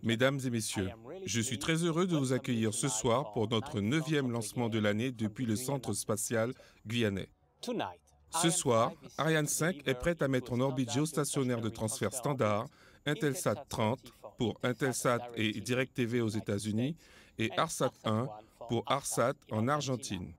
Mesdames et messieurs, je suis très heureux de vous accueillir ce soir pour notre 9e lancement de l'année depuis le Centre spatial guyanais. Ce soir, Ariane 5 est prête à mettre en orbite géostationnaire de transfert standard Intelsat 30 pour Intelsat et DirecTV aux États-Unis et ARSat 1 pour ARSat en Argentine.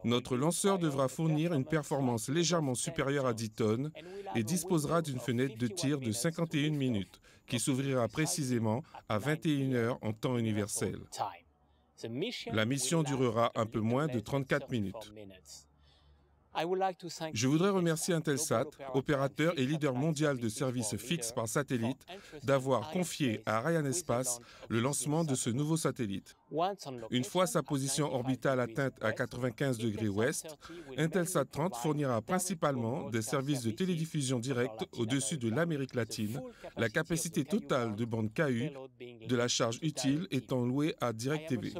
Notre lanceur devra fournir une performance légèrement supérieure à 10 tonnes et disposera d'une fenêtre de tir de 51 minutes qui s'ouvrira précisément à 21 heures en temps universel. La mission durera un peu moins de 34 minutes. Je voudrais remercier Intelsat, opérateur et leader mondial de services fixes par satellite, d'avoir confié à Arianespace le lancement de ce nouveau satellite. Une fois sa position orbitale atteinte à 95 degrés ouest, Intelsat 30 fournira principalement des services de télédiffusion directe au-dessus de l'Amérique latine, la capacité totale de bande KU de la charge utile étant louée à DirecTV.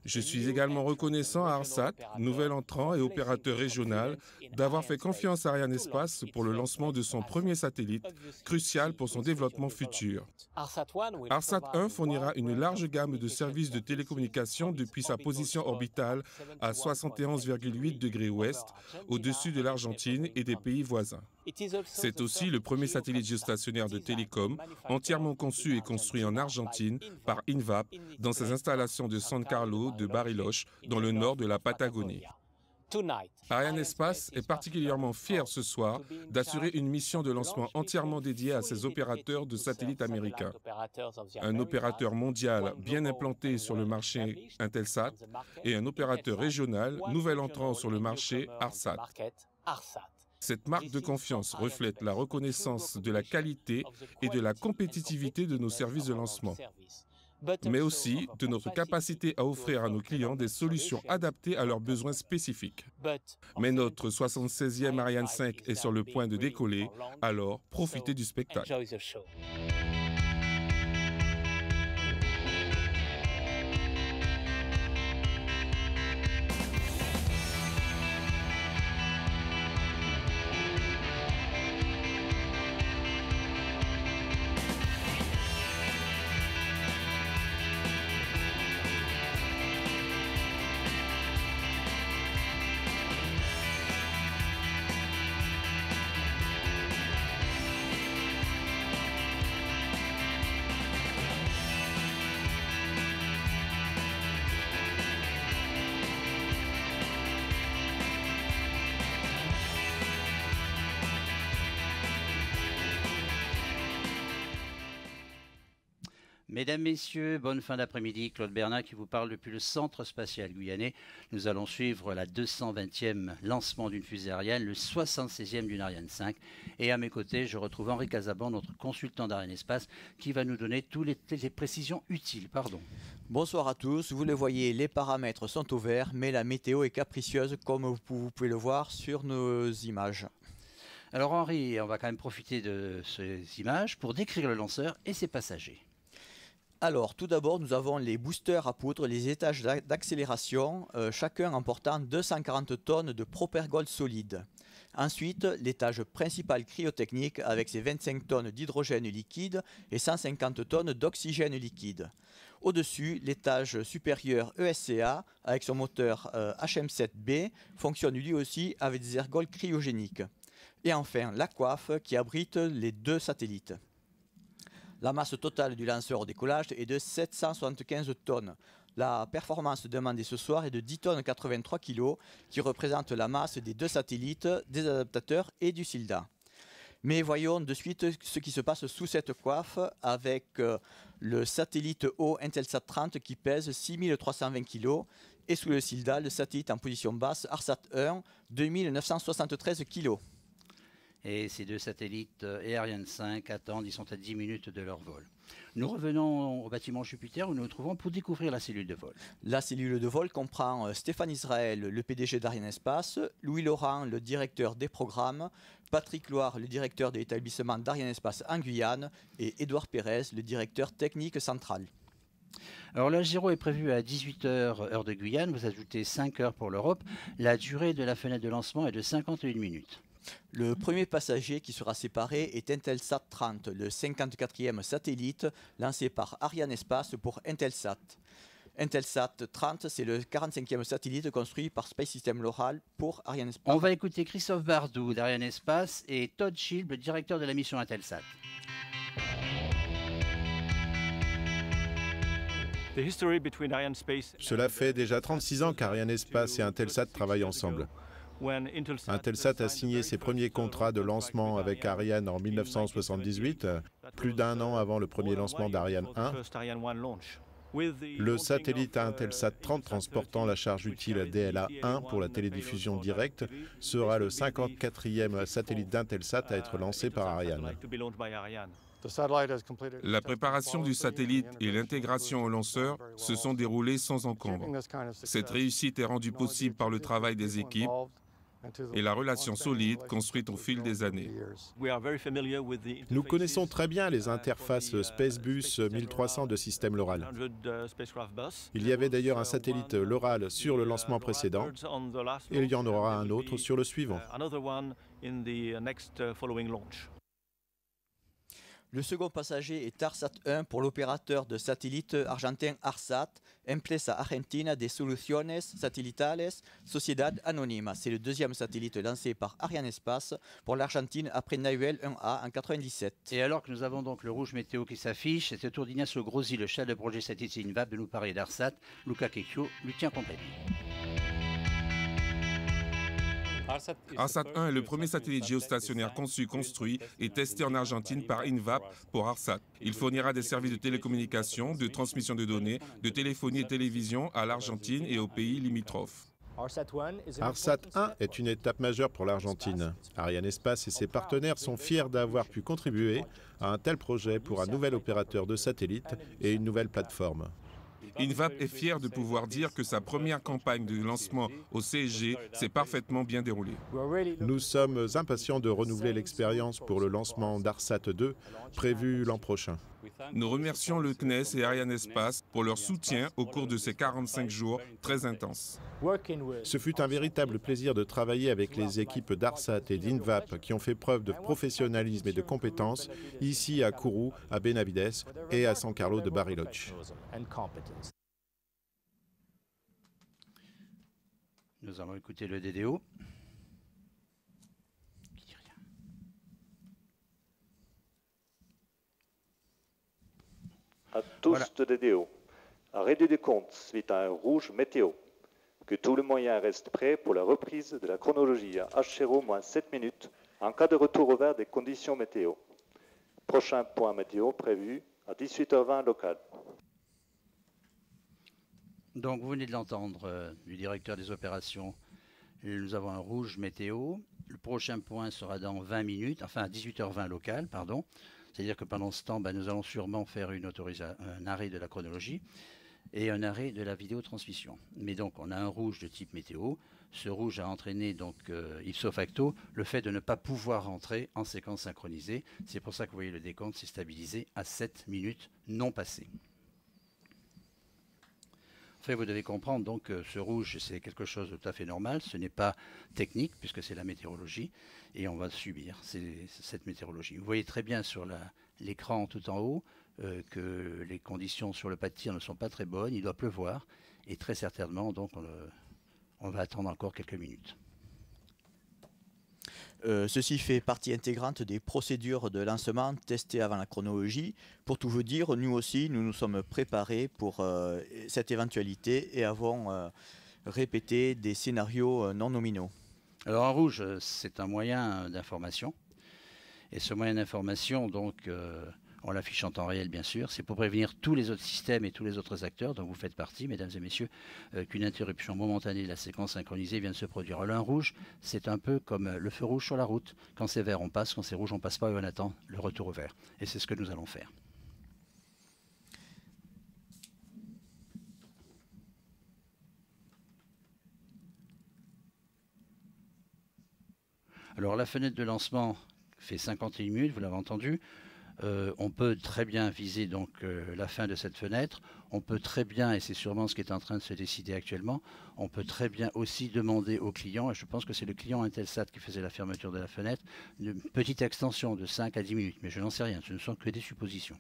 Je suis également reconnaissant à ARSat, nouvel entrant et opérateur régional, d'avoir fait confiance à Arianespace pour le lancement de son premier satellite, crucial pour son développement futur. ARSat 1 fournira une large gamme de services de télécommunication depuis sa position orbitale à 71,8 degrés ouest, au-dessus de l'Argentine et des pays voisins. C'est aussi le premier satellite géostationnaire de télécom entièrement conçu et construit en Argentine par INVAP dans ses installations de San Carlos de Bariloche, dans le nord de la Patagonie. Arianespace est particulièrement fier ce soir d'assurer une mission de lancement entièrement dédiée à ses opérateurs de satellites américains. Un opérateur mondial bien implanté sur le marché Intelsat et un opérateur régional nouvel entrant sur le marché ARSat. Cette marque de confiance reflète la reconnaissance de la qualité et de la compétitivité de nos services de lancement, mais aussi de notre capacité à offrir à nos clients des solutions adaptées à leurs besoins spécifiques. Mais notre 76e Ariane 5 est sur le point de décoller, alors profitez du spectacle. Mesdames, Messieurs, bonne fin d'après-midi. Claude Bernat qui vous parle depuis le Centre spatial guyanais. Nous allons suivre la 220e lancement d'une fusée Ariane, le 76e d'une Ariane 5. Et à mes côtés, je retrouve Henri Casaban, notre consultant d'Arianespace, qui va nous donner toutes les précisions utiles. Bonsoir à tous. Vous le voyez, les paramètres sont au vert, mais la météo est capricieuse, comme vous pouvez le voir sur nos images. Alors Henri, on va quand même profiter de ces images pour décrire le lanceur et ses passagers. Alors, tout d'abord, nous avons les boosters à poudre, les étages d'accélération, chacun emportant 240 tonnes de propergol solide. Ensuite, l'étage principal cryotechnique avec ses 25 tonnes d'hydrogène liquide et 150 tonnes d'oxygène liquide. Au-dessus, l'étage supérieur ESCA avec son moteur HM7B fonctionne lui aussi avec des ergols cryogéniques. Et enfin, la coiffe qui abrite les deux satellites. La masse totale du lanceur au décollage est de 775 tonnes. La performance demandée ce soir est de 10 tonnes 83 kg, qui représente la masse des deux satellites, des adaptateurs et du SILDA. Mais voyons de suite ce qui se passe sous cette coiffe avec le satellite haut Intelsat 30 qui pèse 6320 kg et sous le SILDA, le satellite en position basse ARSat 1, 2973 kg. Et ces deux satellites et Ariane 5 attendent, ils sont à 10 minutes de leur vol. Nous revenons au bâtiment Jupiter où nous nous trouvons pour découvrir la cellule de vol. La cellule de vol comprend Stéphane Israël, le PDG d'Arianespace, Louis Laurent, le directeur des programmes, Patrick Loire, le directeur de l'établissement d'Arianespace en Guyane et Édouard Pérez, le directeur technique central. Alors l'âge 0 est prévu à 18h heure de Guyane, vous ajoutez 5 heures pour l'Europe. La durée de la fenêtre de lancement est de 51 minutes. Le premier passager qui sera séparé est Intelsat 30, le 54e satellite lancé par Arianespace pour Intelsat. Intelsat 30, c'est le 45e satellite construit par Space System Loral pour Arianespace. On va écouter Christophe Bardou d'Arianespace et Todd Shield, le directeur de la mission Intelsat. Cela fait déjà 36 ans qu'Arianespace et Intelsat travaillent ensemble. Intelsat a signé ses premiers contrats de lancement avec Ariane en 1978, plus d'un an avant le premier lancement d'Ariane 1. Le satellite Intelsat 30 transportant la charge utile DLA-1 pour la télédiffusion directe sera le 54e satellite d'Intelsat à être lancé par Ariane. La préparation du satellite et l'intégration au lanceur se sont déroulées sans encombre. Cette réussite est rendue possible par le travail des équipes et la relation solide construite au fil des années. Nous connaissons très bien les interfaces Spacebus 1300 de système Loral. Il y avait d'ailleurs un satellite Loral sur le lancement précédent et il y en aura un autre sur le suivant. Le second passager est ARSAT 1 pour l'opérateur de satellite argentin ARSAT, Empresa Argentina de Soluciones Satelitales Sociedad Anónima. C'est le deuxième satellite lancé par Arianespace pour l'Argentine après Nahuel 1A en 1997. Et alors que nous avons donc le rouge météo qui s'affiche, c'est au tour d'Ignacio Grossi, le chef de projet satellite INVAP, de nous parler d'ARSAT. Luca Kekio lui tient compagnie. ARSAT 1 est le premier satellite géostationnaire conçu, construit et testé en Argentine par INVAP pour ARSAT. Il fournira des services de télécommunication, de transmission de données, de téléphonie et télévision à l'Argentine et aux pays limitrophes. ARSAT 1 est une étape majeure pour l'Argentine. Arianespace et ses partenaires sont fiers d'avoir pu contribuer à un tel projet pour un nouvel opérateur de satellite et une nouvelle plateforme. INVAP est fier de pouvoir dire que sa première campagne de lancement au CSG s'est parfaitement bien déroulée. Nous sommes impatients de renouveler l'expérience pour le lancement d'ARSAT 2, prévu l'an prochain. Nous remercions le CNES et Arianespace pour leur soutien au cours de ces 45 jours très intenses. Ce fut un véritable plaisir de travailler avec les équipes d'ARSAT et d'INVAP qui ont fait preuve de professionnalisme et de compétences ici à Kourou, à Benavides et à San Carlos de Bariloche. Nous allons écouter le DDO. À tous de DDO. Arrêt du décompte suite à un rouge météo. Que tous les moyens restent prêts pour la reprise de la chronologie à H0-7 minutes en cas de retour au vert des conditions météo. Prochain point météo prévu à 18h20 local. Donc vous venez de l'entendre du directeur des opérations. Nous avons un rouge météo. Le prochain point sera dans 20 minutes, enfin à 18h20 local, pardon. C'est-à-dire que pendant ce temps, nous allons sûrement faire un arrêt de la chronologie et un arrêt de la vidéotransmission. Mais donc, on a un rouge de type météo. Ce rouge a entraîné, donc, ipso facto, le fait de ne pas pouvoir rentrer en séquence synchronisée. C'est pour ça que vous voyez le décompte s'est stabilisé à 7 minutes non passées. Enfin, vous devez comprendre donc que ce rouge, c'est quelque chose de tout à fait normal. Ce n'est pas technique, puisque c'est la météorologie, et on va subir cette météorologie. Vous voyez très bien sur l'écran tout en haut que les conditions sur le pas de tir ne sont pas très bonnes. Il doit pleuvoir, et très certainement, donc, on va attendre encore quelques minutes. Ceci fait partie intégrante des procédures de lancement testées avant la chronologie. Pour tout vous dire, nous aussi, nous nous sommes préparés pour cette éventualité et avons répété des scénarios non nominaux. Alors en rouge, c'est un moyen d'information. Et ce moyen d'information, donc, on l'affiche en temps réel, bien sûr. C'est pour prévenir tous les autres systèmes et tous les autres acteurs, dont vous faites partie, mesdames et messieurs, qu'une interruption momentanée de la séquence synchronisée vient de se produire. Alors, un rouge, c'est un peu comme le feu rouge sur la route. Quand c'est vert, on passe. Quand c'est rouge, on passe pas et on attend le retour au vert. Et c'est ce que nous allons faire. Alors, la fenêtre de lancement fait 51 minutes, vous l'avez entendu. On peut très bien viser donc la fin de cette fenêtre. On peut très bien, et c'est sûrement ce qui est en train de se décider actuellement, on peut très bien aussi demander au client, et je pense que c'est le client Intelsat qui faisait la fermeture de la fenêtre, une petite extension de 5 à 10 minutes. Mais je n'en sais rien, ce ne sont que des suppositions.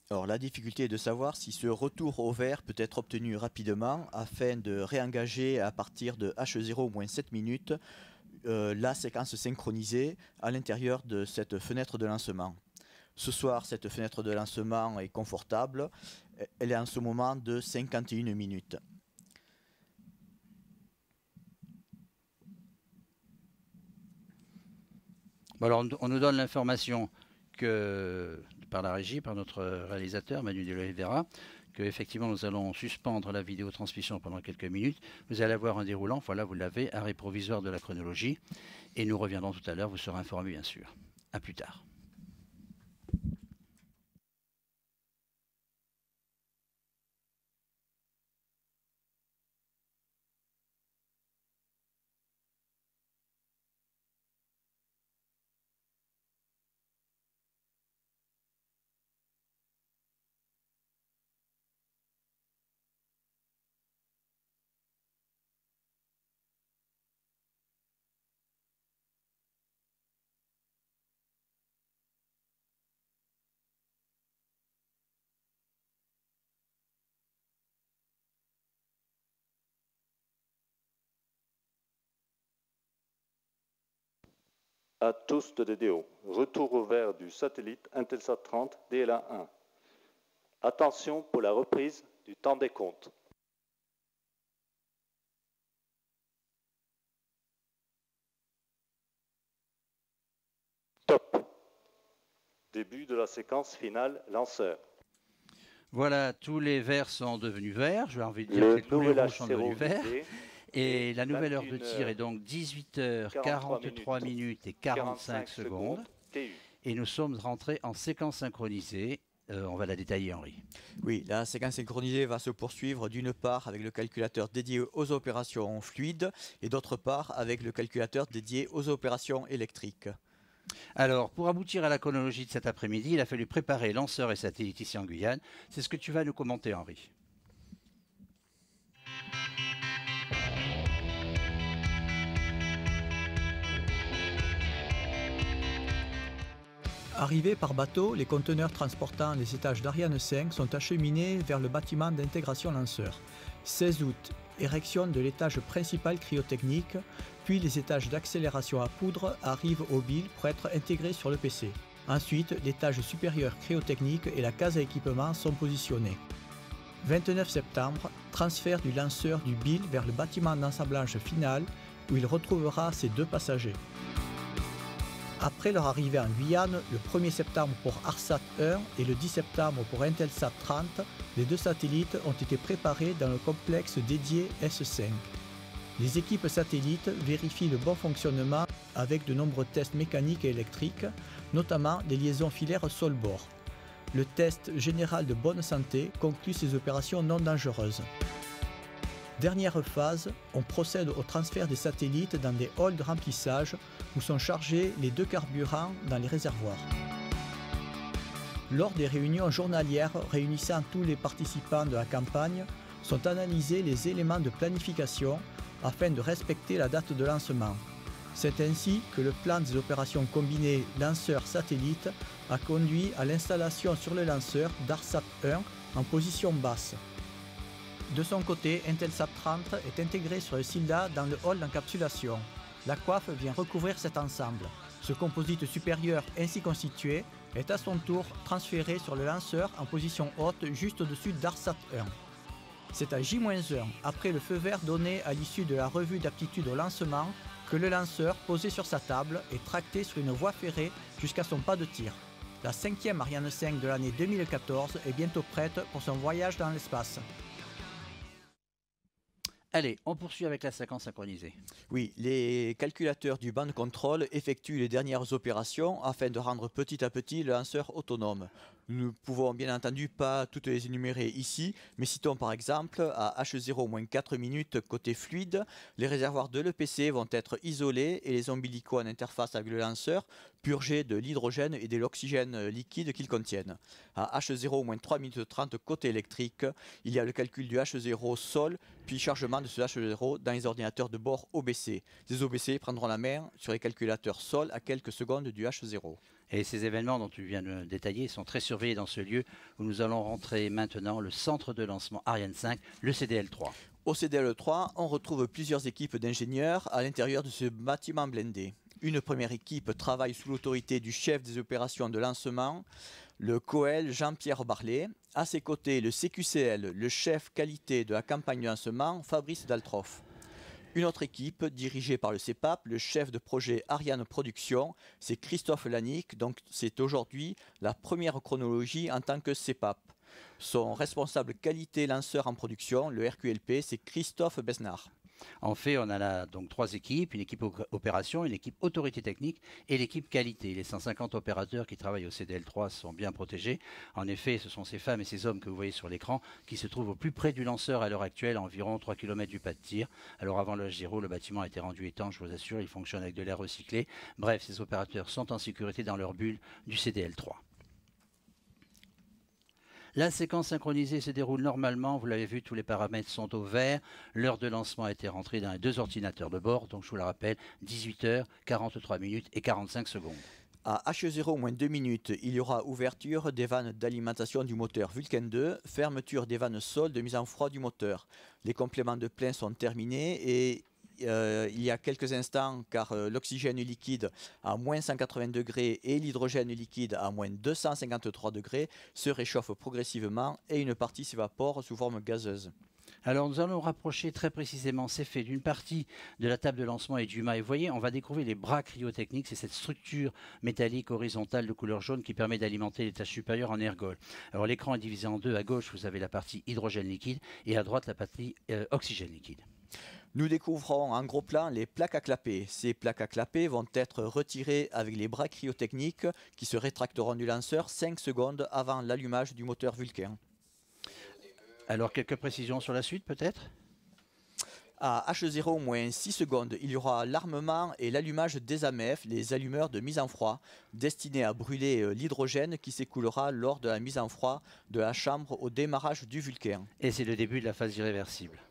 Alors, la difficulté est de savoir si ce retour au vert peut être obtenu rapidement afin de réengager à partir de H0 au moins 7 minutes la séquence synchronisée à l'intérieur de cette fenêtre de lancement. Ce soir, cette fenêtre de lancement est confortable. Elle est en ce moment de 51 minutes. Alors, on nous donne l'information que par la régie, par notre réalisateur Manu de Oliveira, qu'effectivement nous allons suspendre la vidéotransmission pendant quelques minutes. Vous allez avoir un déroulant, voilà, vous l'avez, arrêt provisoire de la chronologie, et nous reviendrons tout à l'heure, vous serez informé bien sûr. À plus tard. À tous de DDO, retour au vert du satellite Intelsat 30 DLA1. Attention pour la reprise du temps des comptes. Top. Début de la séquence finale lanceur. Voilà, tous les verts sont devenus verts. Je vais envie de dire que tous les rouges sont devenus verts. Et la nouvelle heure de tir est donc 18h43 minutes et 45 secondes. Et nous sommes rentrés en séquence synchronisée. On va la détailler, Henri. Oui, la séquence synchronisée va se poursuivre d'une part avec le calculateur dédié aux opérations fluides et d'autre part avec le calculateur dédié aux opérations électriques. Alors, pour aboutir à la chronologie de cet après-midi, il a fallu préparer lanceurs et satellites ici en Guyane. C'est ce que tu vas nous commenter, Henri. Arrivés par bateau, les conteneurs transportant les étages d'Ariane 5 sont acheminés vers le bâtiment d'intégration lanceur. 16 août, érection de l'étage principal cryotechnique, puis les étages d'accélération à poudre arrivent au BIL pour être intégrés sur le PC. Ensuite, l'étage supérieur cryotechnique et la case à équipement sont positionnés. 29 septembre, transfert du lanceur du BIL vers le bâtiment d'assemblage final où il retrouvera ses 2 passagers. Après leur arrivée en Guyane, le 1er septembre pour ARSAT 1 et le 10 septembre pour Intelsat 30, les 2 satellites ont été préparés dans le complexe dédié S5. Les équipes satellites vérifient le bon fonctionnement avec de nombreux tests mécaniques et électriques, notamment les liaisons filaires sol-bord. Le test général de bonne santé conclut ces opérations non dangereuses. Dernière phase, on procède au transfert des satellites dans des halls de remplissage où sont chargés les 2 carburants dans les réservoirs. Lors des réunions journalières réunissant tous les participants de la campagne, sont analysés les éléments de planification afin de respecter la date de lancement. C'est ainsi que le plan des opérations combinées lanceur-satellite a conduit à l'installation sur le lanceur d'ARSAT 1 en position basse. De son côté, Intelsat 30 est intégré sur le SILDA dans le hall d'encapsulation. La coiffe vient recouvrir cet ensemble. Ce composite supérieur ainsi constitué est à son tour transféré sur le lanceur en position haute juste au-dessus d'ARSAT 1. C'est à J-1, après le feu vert donné à l'issue de la revue d'aptitude au lancement, que le lanceur, posé sur sa table, est tracté sur une voie ferrée jusqu'à son pas de tir. La 5e Ariane 5 de l'année 2014 est bientôt prête pour son voyage dans l'espace. Allez, on poursuit avec la séquence synchronisée. Oui, les calculateurs du banc de contrôle effectuent les dernières opérations afin de rendre petit à petit le lanceur autonome. Nous ne pouvons bien entendu pas toutes les énumérer ici, mais citons par exemple à H0 moins 4 minutes côté fluide, les réservoirs de l'EPC vont être isolés et les ombilicaux en interface avec le lanceur purgés de l'hydrogène et de l'oxygène liquide qu'ils contiennent. À H0 moins 3 minutes 30 côté électrique, il y a le calcul du H0 sol, puis chargement de ce H0 dans les ordinateurs de bord OBC. Ces OBC prendront la main sur les calculateurs sol à quelques secondes du H0. Et ces événements dont tu viens de détailler sont très surveillés dans ce lieu où nous allons rentrer maintenant le centre de lancement Ariane 5, le CDL-3. Au CDL-3, on retrouve plusieurs équipes d'ingénieurs à l'intérieur de ce bâtiment blindé. Une première équipe travaille sous l'autorité du chef des opérations de lancement, le COEL Jean-Pierre Barlet. À ses côtés, le CQCL, le chef qualité de la campagne de lancement, Fabrice Daltroff. Une autre équipe, dirigée par le CEPAP, le chef de projet Ariane Production, c'est Christophe Lanique, donc c'est aujourd'hui la première chronologie en tant que CEPAP. Son responsable qualité lanceur en production, le RQLP, c'est Christophe Besnard. En fait, on a là donc 3 équipes, une équipe opération, une équipe autorité technique et l'équipe qualité. Les 150 opérateurs qui travaillent au CDL-3 sont bien protégés. En effet, ce sont ces femmes et ces hommes que vous voyez sur l'écran qui se trouvent au plus près du lanceur à l'heure actuelle, à environ 3 km du pas de tir. Alors avant le H0, le bâtiment a été rendu étanche, je vous assure, il fonctionne avec de l'air recyclé. Bref, ces opérateurs sont en sécurité dans leur bulle du CDL-3. La séquence synchronisée se déroule normalement, vous l'avez vu, tous les paramètres sont au vert. L'heure de lancement a été rentrée dans les 2 ordinateurs de bord, donc je vous le rappelle, 18h, 43 minutes et 45 secondes. À H0 moins 2 minutes, il y aura ouverture des vannes d'alimentation du moteur Vulcain 2, fermeture des vannes sol de mise en froid du moteur. Les compléments de plein sont terminés et il y a quelques instants, car l'oxygène liquide à moins 180 degrés et l'hydrogène liquide à moins 253 degrés se réchauffent progressivement et une partie s'évapore sous forme gazeuse. Alors nous allons rapprocher très précisément ces faits d'une partie de la table de lancement et du mât. Et vous voyez, on va découvrir les bras cryotechniques. C'est cette structure métallique horizontale de couleur jaune qui permet d'alimenter l'étage supérieur en ergol. Alors l'écran est divisé en deux. À gauche, vous avez la partie hydrogène liquide et à droite, la partie oxygène liquide. Nous découvrons en gros plan les plaques à clapper. Ces plaques à clapper vont être retirées avec les bras cryotechniques qui se rétracteront du lanceur 5 secondes avant l'allumage du moteur Vulcain. Alors quelques précisions sur la suite peut-être ? À H0 moins 6 secondes, il y aura l'armement et l'allumage des AMF, les allumeurs de mise en froid, destinés à brûler l'hydrogène qui s'écoulera lors de la mise en froid de la chambre au démarrage du Vulcain. Et c'est le début de la phase irréversible.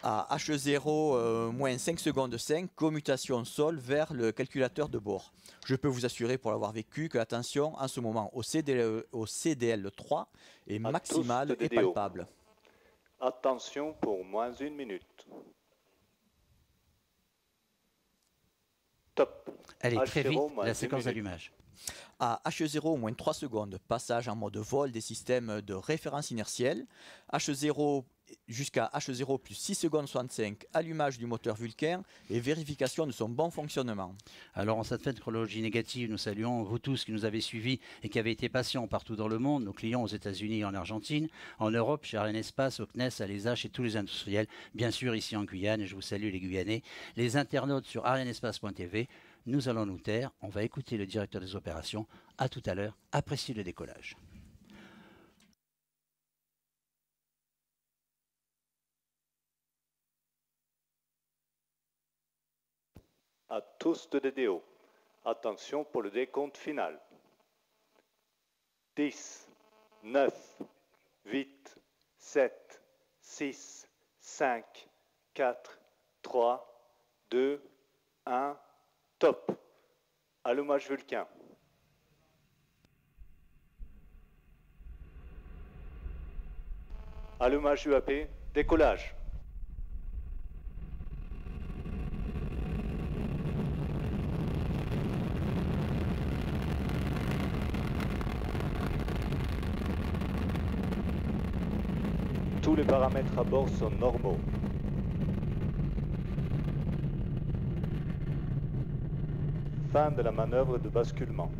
À H0 moins 5 secondes 5, commutation sol vers le calculateur de bord. Je peux vous assurer pour l'avoir vécu que la tension en ce moment au CDL3 est maximale et palpable. Attention pour moins 1 minute. Top. Allez, très vite, la séquence d'allumage. À H0 moins 3 secondes, passage en mode vol des systèmes de référence inertielle. H0 jusqu'à H0 plus 6 secondes 65, allumage du moteur Vulcain et vérification de son bon fonctionnement. Alors en cette fin de chronologie négative, nous saluons vous tous qui nous avez suivis et qui avez été patients partout dans le monde, nos clients aux États-Unis et en Argentine, en Europe, chez Ariane Espace, au CNES, à l'ESA, chez tous les industriels, bien sûr ici en Guyane, et je vous salue les Guyanais, les internautes sur arianespace.tv. Nous allons nous taire, on va écouter le directeur des opérations. À tout à l'heure, appréciez le décollage. À tous de DDO, attention pour le décompte final. 10, 9, 8, 7, 6, 5, 4, 3, 2, 1, top. Allumage Vulcain. Allumage UAP, décollage. Tous les paramètres à bord sont normaux. Fin de la manœuvre de basculement.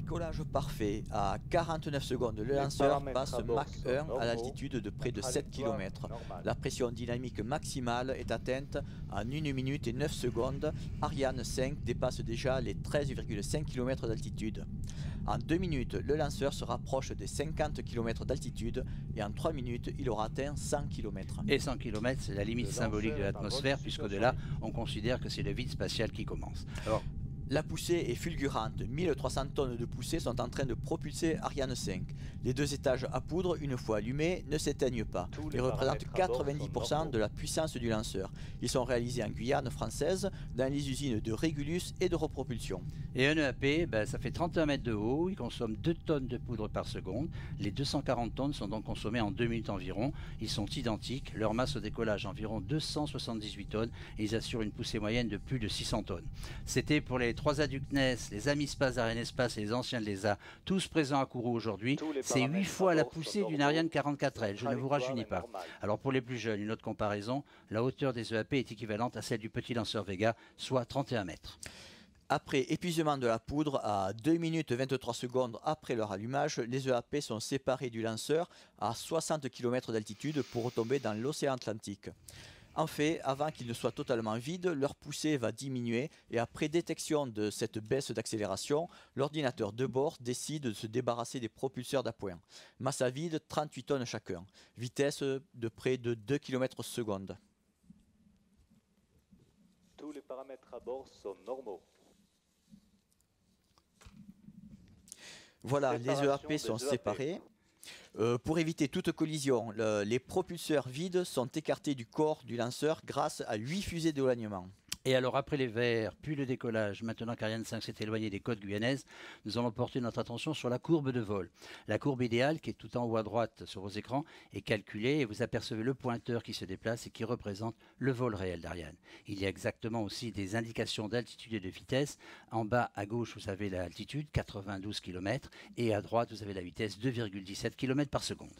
décollage parfait. À 49 secondes, le lanceur passe Mach 1 à l'altitude de près de 7 km. La pression dynamique maximale est atteinte en 1 minute et 9 secondes. Ariane 5 dépasse déjà les 13,5 km d'altitude. En 2 minutes, le lanceur se rapproche des 50 km d'altitude et en 3 minutes, il aura atteint 100 km. Et 100 km, c'est la limite symbolique de l'atmosphère, puisqu'au-delà, on considère que c'est le vide spatial qui commence. Alors, la poussée est fulgurante. 1300 tonnes de poussée sont en train de propulser Ariane 5. Les 2 étages à poudre, une fois allumés, ne s'éteignent pas. Ils représentent 90% de la puissance du lanceur. Ils sont réalisés en Guyane française, dans les usines de Régulus et de Repropulsion. Et un EAP, ça fait 31 mètres de haut, il consomme 2 tonnes de poudre par seconde. Les 240 tonnes sont donc consommées en 2 minutes environ. Ils sont identiques, leur masse au décollage environ 278 tonnes et ils assurent une poussée moyenne de plus de 600 tonnes. C'était pour les 3 A du CNES, les amis Space d'Arianespace et les anciens de l'ESA, tous présents à Kourou aujourd'hui. C'est 8 fois la poussée d'une Ariane 44L, je ne vous rajeunis pas. Alors pour les plus jeunes, une autre comparaison, la hauteur des EAP est équivalente à celle du petit lanceur Vega, soit 31 mètres. Après épuisement de la poudre, à 2 minutes 23 secondes après leur allumage, les EAP sont séparés du lanceur à 60 km d'altitude pour retomber dans l'océan Atlantique. En fait, avant qu'ils ne soient totalement vides, leur poussée va diminuer et après détection de cette baisse d'accélération, l'ordinateur de bord décide de se débarrasser des propulseurs d'appoint. Masse à vide, 38 tonnes chacun. Vitesse de près de 2 km/s. Tous les paramètres à bord sont normaux. Voilà, les EAP sont séparés. Pour éviter toute collision, les propulseurs vides sont écartés du corps du lanceur grâce à 8 fusées d'éloignement. Et alors après les verts, puis le décollage, maintenant qu'Ariane 5 s'est éloigné des côtes guyanaises, nous allons porter notre attention sur la courbe de vol. La courbe idéale, qui est tout en haut à droite sur vos écrans, est calculée et vous apercevez le pointeur qui se déplace et qui représente le vol réel d'Ariane. Il y a exactement aussi des indications d'altitude et de vitesse. En bas à gauche, vous avez l'altitude, 92 km, et à droite, vous avez la vitesse, 2,17 km par seconde.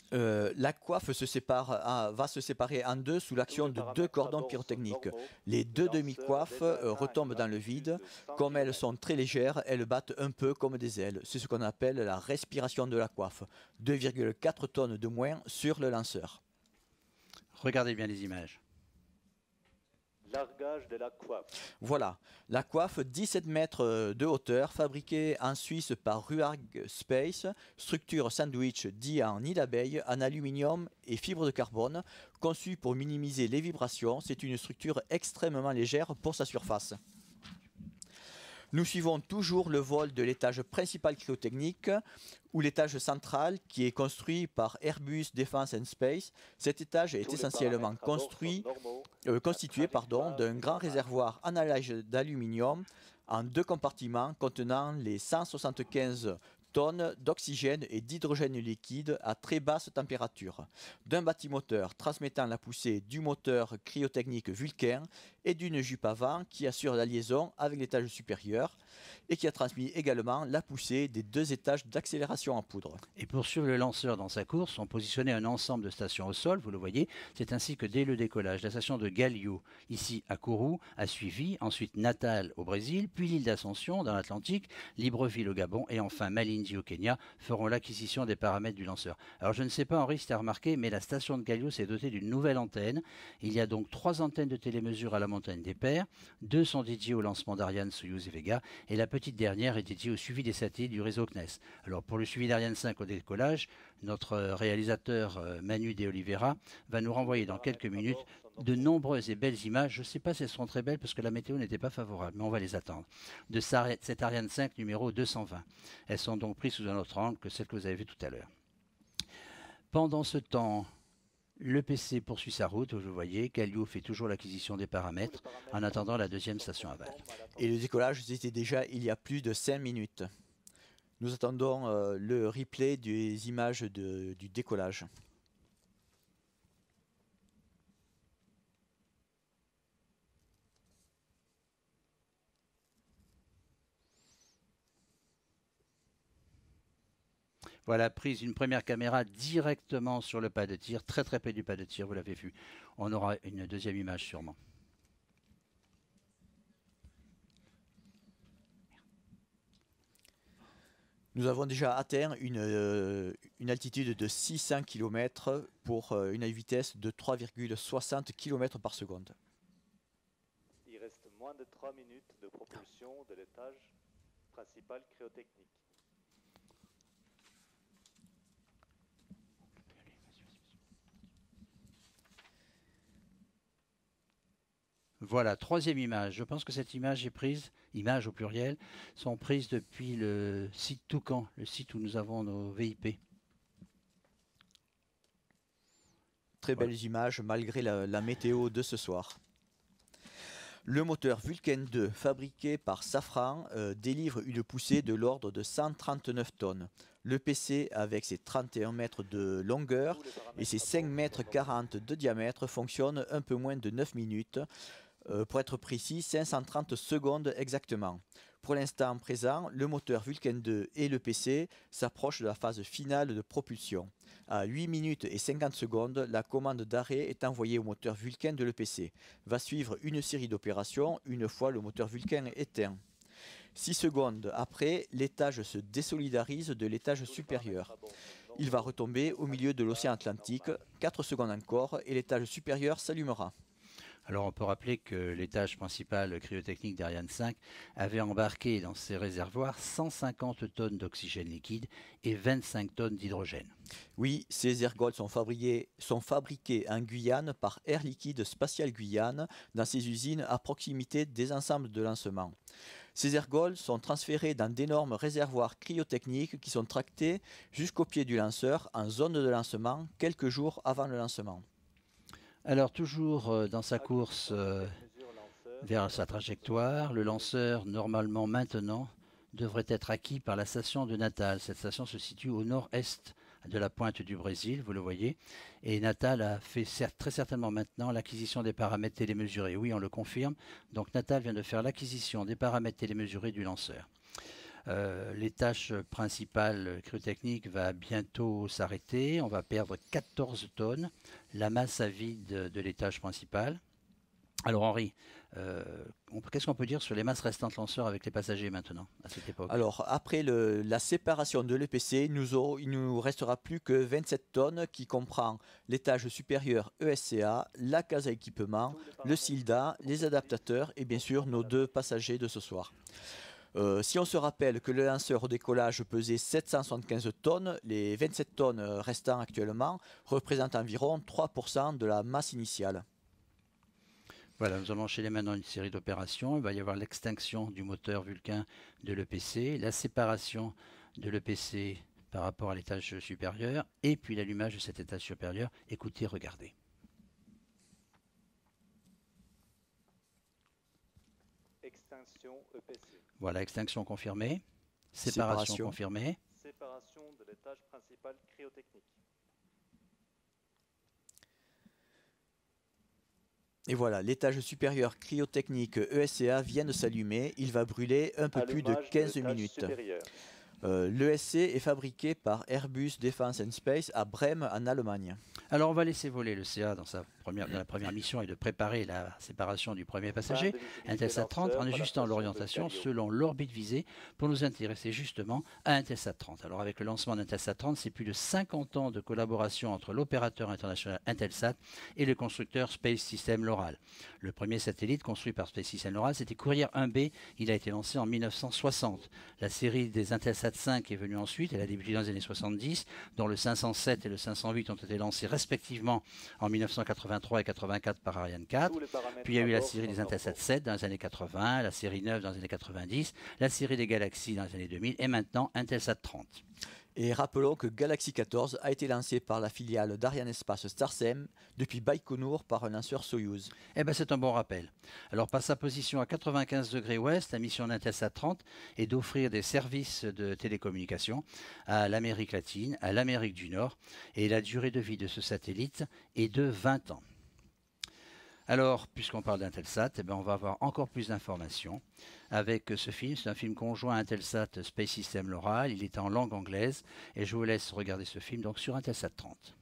La coiffe va se séparer en deux sous l'action de 2 cordons pyrotechniques. Les 2 demi-coiffes retombent dans le vide. Comme elles sont très légères, elles battent un peu comme des ailes. C'est ce qu'on appelle la respiration de la coiffe. 2,4 tonnes de moins sur le lanceur. Regardez bien les images. Largage de la coiffe. Voilà, la coiffe 17 mètres de hauteur, fabriquée en Suisse par Ruag Space, structure sandwich dit en nid d'abeille, en aluminium et fibre de carbone, conçue pour minimiser les vibrations. C'est une structure extrêmement légère pour sa surface. Nous suivons toujours le vol de l'étage principal cryotechnique ou l'étage central qui est construit par Airbus Defence and Space. Cet étage est essentiellement constitué d'un grand réservoir en alliage d'aluminium en 2 compartiments contenant les 175 tonnes d'oxygène et d'hydrogène liquide à très basse température, d'un bâtimoteur transmettant la poussée du moteur cryotechnique Vulcain et d'une jupe avant qui assure la liaison avec l'étage supérieur et qui a transmis également la poussée des 2 étages d'accélération en poudre. Et pour suivre le lanceur dans sa course, on positionnait un ensemble de stations au sol, vous le voyez. C'est ainsi que dès le décollage, la station de Galho, ici à Kourou, a suivi, ensuite Natal au Brésil, puis l'île d'Ascension dans l'Atlantique, Libreville au Gabon et enfin Malindi au Kenya feront l'acquisition des paramètres du lanceur. Alors je ne sais pas Henri si tu as remarqué, mais la station de Galho s'est dotée d'une nouvelle antenne. Il y a donc 3 antennes de télémesure à la montagne des Pères, 2 sont dédiées au lancement d'Ariane, Soyouz et Vega, et la petite dernière est dédiée au suivi des satellites du réseau CNES. Alors pour le suivi d'Ariane 5 au décollage, notre réalisateur Manu De Oliveira va nous renvoyer dans quelques minutes de nombreuses et belles images. Je ne sais pas si elles seront très belles parce que la météo n'était pas favorable, mais on va les attendre. De cette Ariane 5 numéro 220. Elles sont donc prises sous un autre angle que celle que vous avez vue tout à l'heure. Pendant ce temps, le PC poursuit sa route, vous le voyez. Galho fait toujours l'acquisition des paramètres en attendant la 2e station aval. Et le décollage, c'était déjà il y a plus de 5 minutes. Nous attendons le replay des images du décollage. Voilà, prise une première caméra directement sur le pas de tir, très très près du pas de tir, vous l'avez vu. On aura une 2e image sûrement. Nous avons déjà atteint une altitude de 600 km pour une vitesse de 3,60 km par seconde. Il reste moins de 3 minutes de propulsion de l'étage principal cryotechnique. Voilà, troisième image. Je pense que cette image est prise, images au pluriel, sont prises depuis le site Toucan, le site où nous avons nos VIP. Très belles images malgré la météo de ce soir. Le moteur Vulcain 2, fabriqué par Safran, délivre une poussée de l'ordre de 139 tonnes. Le PC, avec ses 31 mètres de longueur et ses 5 mètres 40 de diamètre, fonctionne un peu moins de 9 minutes. Pour être précis, 530 secondes exactement. Pour l'instant présent, le moteur Vulcain 2 et le PC s'approchent de la phase finale de propulsion. À 8 minutes et 50 secondes, la commande d'arrêt est envoyée au moteur Vulcain de l'EPC. Va suivre une série d'opérations une fois le moteur Vulcain éteint. 6 secondes après, l'étage se désolidarise de l'étage supérieur. Il va retomber au milieu de l'océan Atlantique. 4 secondes encore et l'étage supérieur s'allumera. Alors on peut rappeler que l'étage principal cryotechnique d'Ariane 5 avait embarqué dans ses réservoirs 150 tonnes d'oxygène liquide et 25 tonnes d'hydrogène. Oui, ces ergols sont fabriqués en Guyane par Air Liquide Spatial Guyane dans ses usines à proximité des ensembles de lancement. Ces ergols sont transférés dans d'énormes réservoirs cryotechniques qui sont tractés jusqu'au pied du lanceur en zone de lancement quelques jours avant le lancement. Alors toujours dans sa course vers sa trajectoire, le lanceur, normalement maintenant, devrait être acquis par la station de Natal. Cette station se situe au nord-est de la pointe du Brésil, vous le voyez. Et Natal a fait très certainement maintenant l'acquisition des paramètres télémesurés. Oui, on le confirme. Donc Natal vient de faire l'acquisition des paramètres télémesurés du lanceur. Les tâches principales cryotechniques va bientôt s'arrêter. On va perdre 14 tonnes, la masse à vide de l'étage principal. Alors Henri, qu'est-ce qu'on peut dire sur les masses restantes lanceurs avec les passagers maintenant, à cette époque? Alors après la séparation de l'EPC, il nous restera plus que 27 tonnes qui comprend l'étage supérieur ESCA, la case à équipement, le SILDA, les adaptateurs et bien sûr nos 2 passagers de ce soir. Si on se rappelle que le lanceur au décollage pesait 775 tonnes, les 27 tonnes restants actuellement représentent environ 3% de la masse initiale. Voilà, nous allons enchaîner maintenant une série d'opérations. Il va y avoir l'extinction du moteur Vulcain de l'EPC, la séparation de l'EPC par rapport à l'étage supérieur et puis l'allumage de cet étage supérieur. Écoutez, regardez. Extinction EPC. Voilà, extinction confirmée, séparation confirmée. Séparation de l'étage principal cryotechnique. Et voilà, l'étage supérieur cryotechnique ESCA vient de s'allumer. Il va brûler un peu plus de 15 minutes. L'ESC est fabriqué par Airbus Defence and Space à Brême en Allemagne. Alors on va laisser voler le CA dans la première mission et de préparer la séparation du premier passager, Intelsat 30, en ajustant l'orientation selon l'orbite visée pour nous intéresser justement à Intelsat 30. Alors avec le lancement d'Intelsat 30, c'est plus de 50 ans de collaboration entre l'opérateur international Intelsat et le constructeur Space System Loral. Le premier satellite construit par Space System Loral, c'était Courier 1B, il a été lancé en 1960. La série des Intelsat 5 est venue ensuite, elle a débuté dans les années 70, dont le 507 et le 508 ont été lancés respectivement en 1983 et 84 par Ariane 4. Puis il y a eu la série des Intelsat 7 dans les années 80, la série 9 dans les années 90, la série des Galaxies dans les années 2000 et maintenant Intelsat 30. Et rappelons que Galaxy 14 a été lancé par la filiale d'Arianespace Starsem depuis Baïkonour par un lanceur Soyouz. Eh bien c'est un bon rappel. Alors par sa position à 95 degrés ouest, la mission d'Intelsat 30 est d'offrir des services de télécommunication à l'Amérique latine, à l'Amérique du Nord, et la durée de vie de ce satellite est de 20 ans. Alors, puisqu'on parle d'Intelsat, eh bien, on va avoir encore plus d'informations avec ce film. C'est un film conjoint Intelsat Space System Loral. Il est en langue anglaise et je vous laisse regarder ce film donc sur Intelsat 30.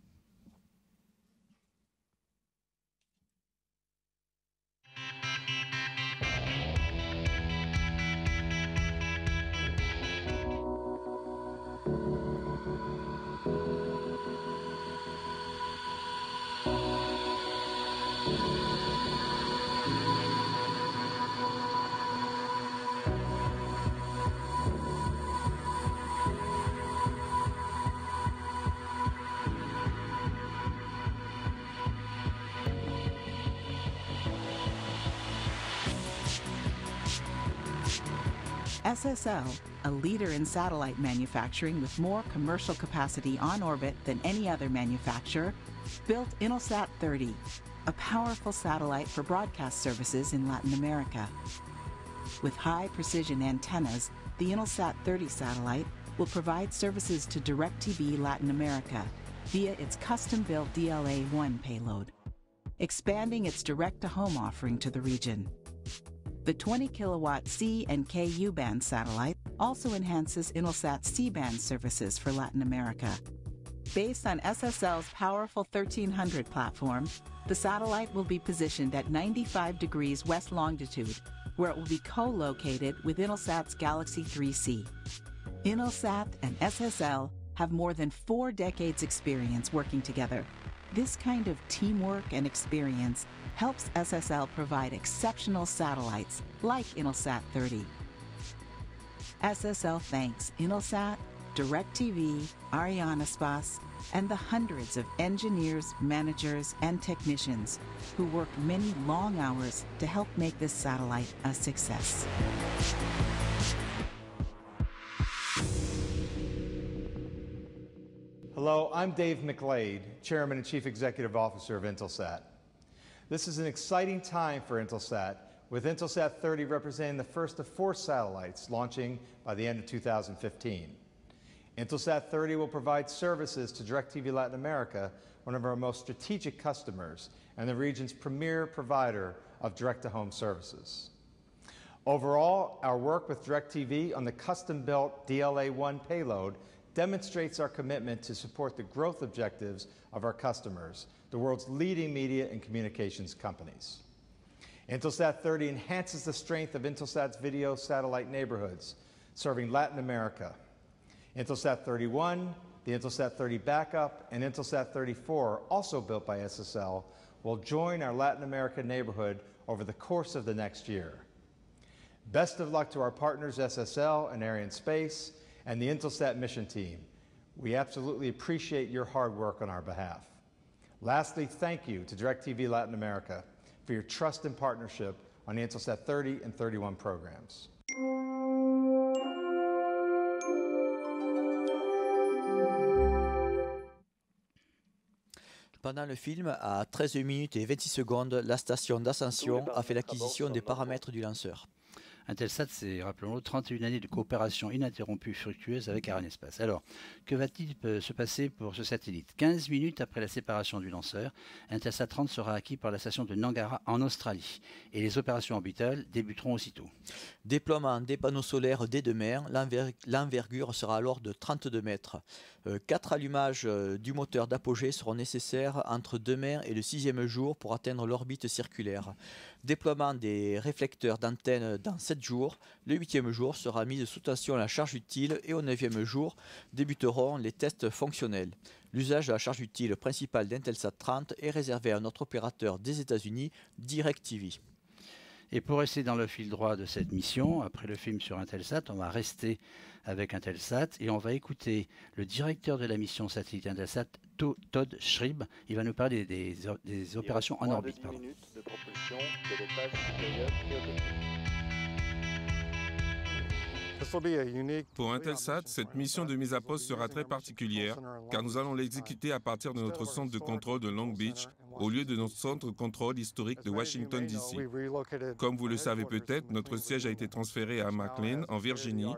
SSL, a leader in satellite manufacturing with more commercial capacity on orbit than any other manufacturer, built Intelsat 30, a powerful satellite for broadcast services in Latin America. With high-precision antennas, the Intelsat 30 satellite will provide services to DirecTV Latin America via its custom-built DLA-1 payload, expanding its direct-to-home offering to the region. The 20-kilowatt C and Ku band satellite also enhances Intelsat C-band services for Latin America. Based on SSL's powerful 1300 platform, the satellite will be positioned at 95 degrees west longitude, where it will be co-located with Intelsat's Galaxy 3C. Intelsat and SSL have more than 4 decades experience working together. This kind of teamwork and experience helps SSL provide exceptional satellites like Intelsat 30. SSL thanks Intelsat, DirecTV, Arianespace, and the hundreds of engineers, managers, and technicians who worked many long hours to help make this satellite a success. Hello, I'm Dave McLeod, Chairman and Chief Executive Officer of Intelsat. This is an exciting time for Intelsat, with Intelsat 30 representing the first of 4 satellites launching by the end of 2015. Intelsat 30 will provide services to DirecTV Latin America, one of our most strategic customers and the region's premier provider of direct-to-home services. Overall, our work with DirecTV on the custom-built DLA-1 payload demonstrates our commitment to support the growth objectives of our customers, the world's leading media and communications companies. Intelsat 30 enhances the strength of Intelsat's video satellite neighborhoods, serving Latin America. Intelsat 31, the Intelsat 30 backup, and Intelsat 34, also built by SSL, will join our Latin America neighborhood over the course of the next year. Best of luck to our partners SSL and Arianespace and the Intelsat mission team. We absolutely appreciate your hard work on our behalf. Lastly, thank you to DirecTV Latin America for your trust and partnership on the Intelsat 30 and 31 programs. Pendant le film, à 13 minutes et 26 secondes, la station d'Ascension a fait l'acquisition des paramètres du lanceur. Intelsat, c'est, rappelons-le, 31 années de coopération ininterrompue fructueuse avec Arianespace. Alors, que va-t-il se passer pour ce satellite? 15 minutes après la séparation du lanceur, Intelsat 30 sera acquis par la station de Nangara en Australie et les opérations orbitales débuteront aussitôt. Déploiement des panneaux solaires dès demain, l'envergure sera alors de 32 mètres. 4 allumages du moteur d'apogée seront nécessaires entre demain et le 6e jour pour atteindre l'orbite circulaire. Déploiement des réflecteurs d'antenne dans 7 jours. Le 8e jour sera mise sous tension la charge utile et au 9e jour débuteront les tests fonctionnels. L'usage de la charge utile principale d'Intelsat 30 est réservé à notre opérateur des États-Unis, DirecTV. Et pour rester dans le fil droit de cette mission, après le film sur Intelsat, on va rester avec Intelsat et on va écouter le directeur de la mission satellite Intelsat, Todd Schrieb. Il va nous parler des opérations en orbite. De propulsion de l'étage supérieur Pour Intelsat, cette mission de mise à poste sera très particulière car nous allons l'exécuter à partir de notre centre de contrôle de Long Beach au lieu de notre centre de contrôle historique de Washington, D.C. Comme vous le savez peut-être, notre siège a été transféré à McLean, en Virginie,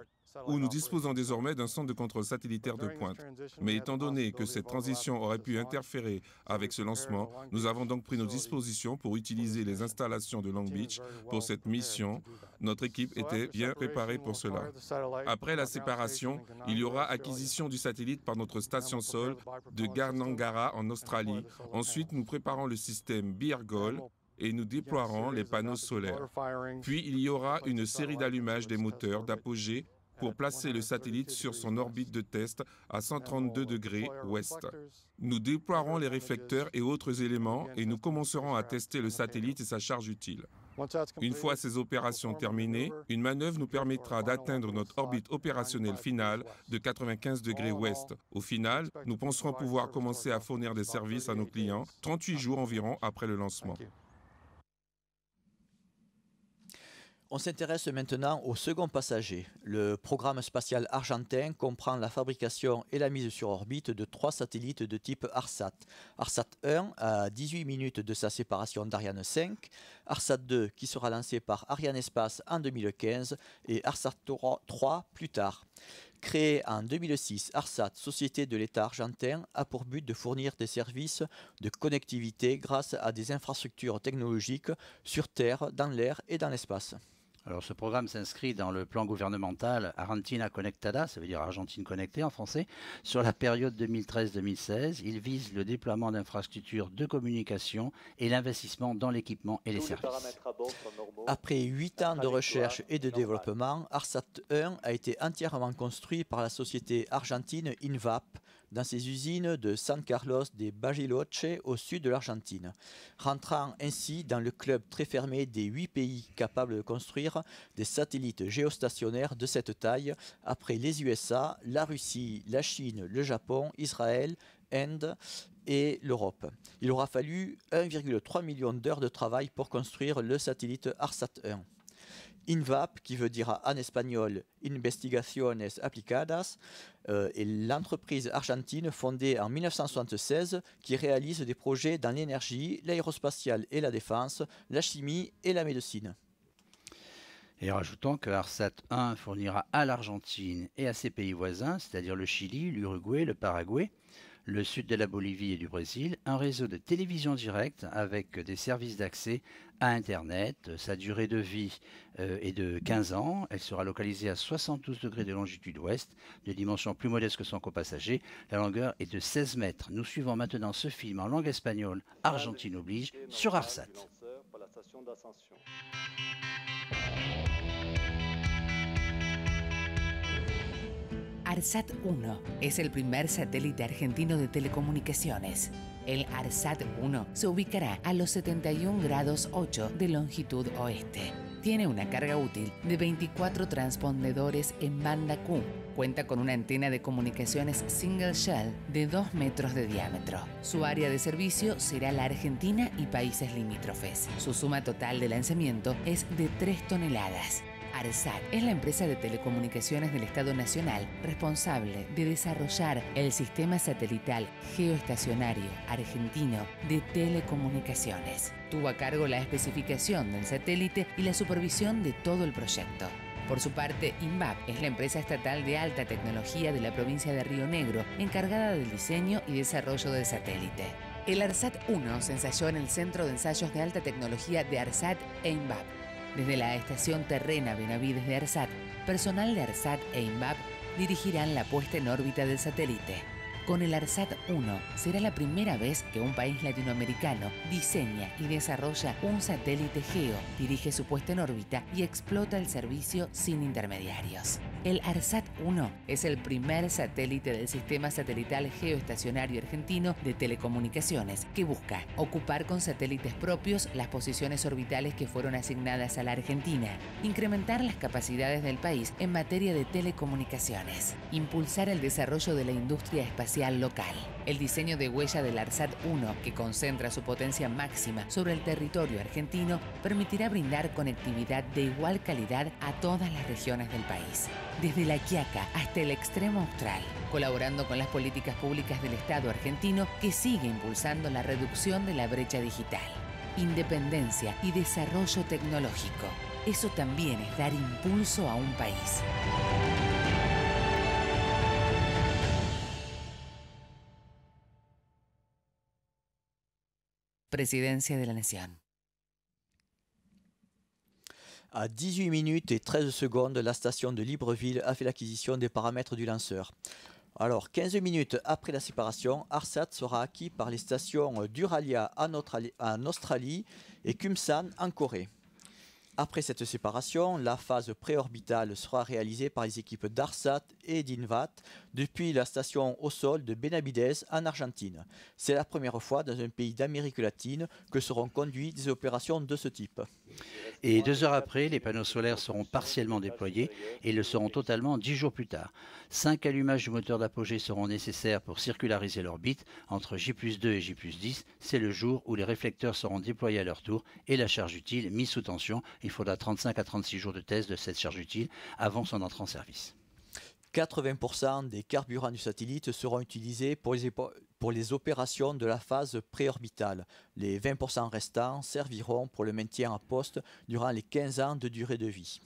où nous disposons désormais d'un centre de contrôle satellitaire de pointe. Mais étant donné que cette transition aurait pu interférer avec ce lancement, nous avons donc pris nos dispositions pour utiliser les installations de Long Beach pour cette mission. Notre équipe était bien préparée pour cela. Après la séparation, il y aura acquisition du satellite par notre station sol de Garnangara en Australie. Ensuite, nous préparons le système Beargol et nous déploierons les panneaux solaires. Puis, il y aura une série d'allumages des moteurs d'apogée pour placer le satellite sur son orbite de test à 132 degrés ouest. Nous déploierons les réflecteurs et autres éléments et nous commencerons à tester le satellite et sa charge utile. Une fois ces opérations terminées, une manœuvre nous permettra d'atteindre notre orbite opérationnelle finale de 95 degrés ouest. Au final, nous penserons pouvoir commencer à fournir des services à nos clients 38 jours environ après le lancement. On s'intéresse maintenant au second passager. Le programme spatial argentin comprend la fabrication et la mise sur orbite de 3 satellites de type ARSAT. ARSAT 1 à 18 minutes de sa séparation d'Ariane 5, ARSAT 2 qui sera lancé par Arianespace en 2015 et ARSAT 3 plus tard. Créé en 2006, ARSAT, société de l'État argentin, a pour but de fournir des services de connectivité grâce à des infrastructures technologiques sur Terre, dans l'air et dans l'espace. Alors, ce programme s'inscrit dans le plan gouvernemental Argentina Conectada, ça veut dire Argentine connectée en français, sur la période 2013-2016. Il vise le déploiement d'infrastructures de communication et l'investissement dans l'équipement et les services. Après 8 ans de recherche et de développement, ARSAT 1 a été entièrement construit par la société argentine INVAP dans ses usines de San Carlos de Bariloche au sud de l'Argentine, rentrant ainsi dans le club très fermé des 8 pays capables de construire des satellites géostationnaires de cette taille après les USA, la Russie, la Chine, le Japon, Israël, Inde et l'Europe. Il aura fallu 1,3 million d'heures de travail pour construire le satellite ARSAT 1. INVAP, qui veut dire en espagnol Investigaciones Aplicadas, est l'entreprise argentine fondée en 1976 qui réalise des projets dans l'énergie, l'aérospatiale et la défense, la chimie et la médecine. Et rajoutons que ARSAT 1 fournira à l'Argentine et à ses pays voisins, c'est-à-dire le Chili, l'Uruguay, le Paraguay, le sud de la Bolivie et du Brésil, un réseau de télévision directe avec des services d'accès à Internet. Sa durée de vie est de 15 ans. Elle sera localisée à 72 degrés de longitude ouest, de dimension plus modeste que son copassager. La longueur est de 16 mètres. Nous suivons maintenant ce film en langue espagnole, Argentine oblige, sur ARSAT. ARSAT 1 es el primer satélite argentino de telecomunicaciones. El ARSAT 1 se ubicará a los 71 grados 8 de longitud oeste. Tiene una carga útil de 24 transpondedores en banda Q. Cuenta con una antena de comunicaciones single shell de 2 metros de diámetro. Su área de servicio será la Argentina y países limítrofes. Su suma total de lanzamiento es de 3 toneladas. ARSAT es la empresa de telecomunicaciones del Estado Nacional responsable de desarrollar el sistema satelital geoestacionario argentino de telecomunicaciones. Tuvo a cargo la especificación del satélite y la supervisión de todo el proyecto. Por su parte, INVAP es la empresa estatal de alta tecnología de la provincia de Río Negro, encargada del diseño y desarrollo del satélite. El ARSAT 1 se ensayó en el Centro de Ensayos de Alta Tecnología de ARSAT e INVAP. Desde la estación terrena Benavides de ARSAT, personal de ARSAT e INVAP dirigirán la puesta en órbita del satélite. Con el ARSAT 1 será la primera vez que un país latinoamericano diseña y desarrolla un satélite geo, dirige su puesta en órbita y explota el servicio sin intermediarios. El ARSAT 1 es el primer satélite del sistema satelital geoestacionario argentino de telecomunicaciones que busca ocupar con satélites propios las posiciones orbitales que fueron asignadas a la Argentina, incrementar las capacidades del país en materia de telecomunicaciones, impulsar el desarrollo de la industria espacial local. El diseño de huella del ARSAT 1, que concentra su potencia máxima sobre el territorio argentino, permitirá brindar conectividad de igual calidad a todas las regiones del país, desde La Quiaca hasta el extremo austral, colaborando con las políticas públicas del Estado argentino que sigue impulsando la reducción de la brecha digital, independencia y desarrollo tecnológico. Eso también es dar impulso a un país. Presidencia de la Nación. À 18 minutes et 13 secondes, la station de Libreville a fait l'acquisition des paramètres du lanceur. Alors, 15 minutes après la séparation, ARSAT sera acquis par les stations d'Uralia en Australie et Kumsan en Corée. Après cette séparation, la phase préorbitale sera réalisée par les équipes d'ARSAT et d'INVAP depuis la station au sol de Benavides en Argentine. C'est la première fois dans un pays d'Amérique latine que seront conduites des opérations de ce type. Et 2 heures après, les panneaux solaires seront partiellement déployés et le seront totalement 10 jours plus tard. 5 allumages du moteur d'apogée seront nécessaires pour circulariser l'orbite. Entre J+2 et J+10, c'est le jour où les réflecteurs seront déployés à leur tour et la charge utile mise sous tension. Il faudra 35 à 36 jours de test de cette charge utile avant son entrée en service. 80% des carburants du satellite seront utilisés pour les opérations de la phase préorbitale. Les 20% restants serviront pour le maintien à poste durant les 15 ans de durée de vie.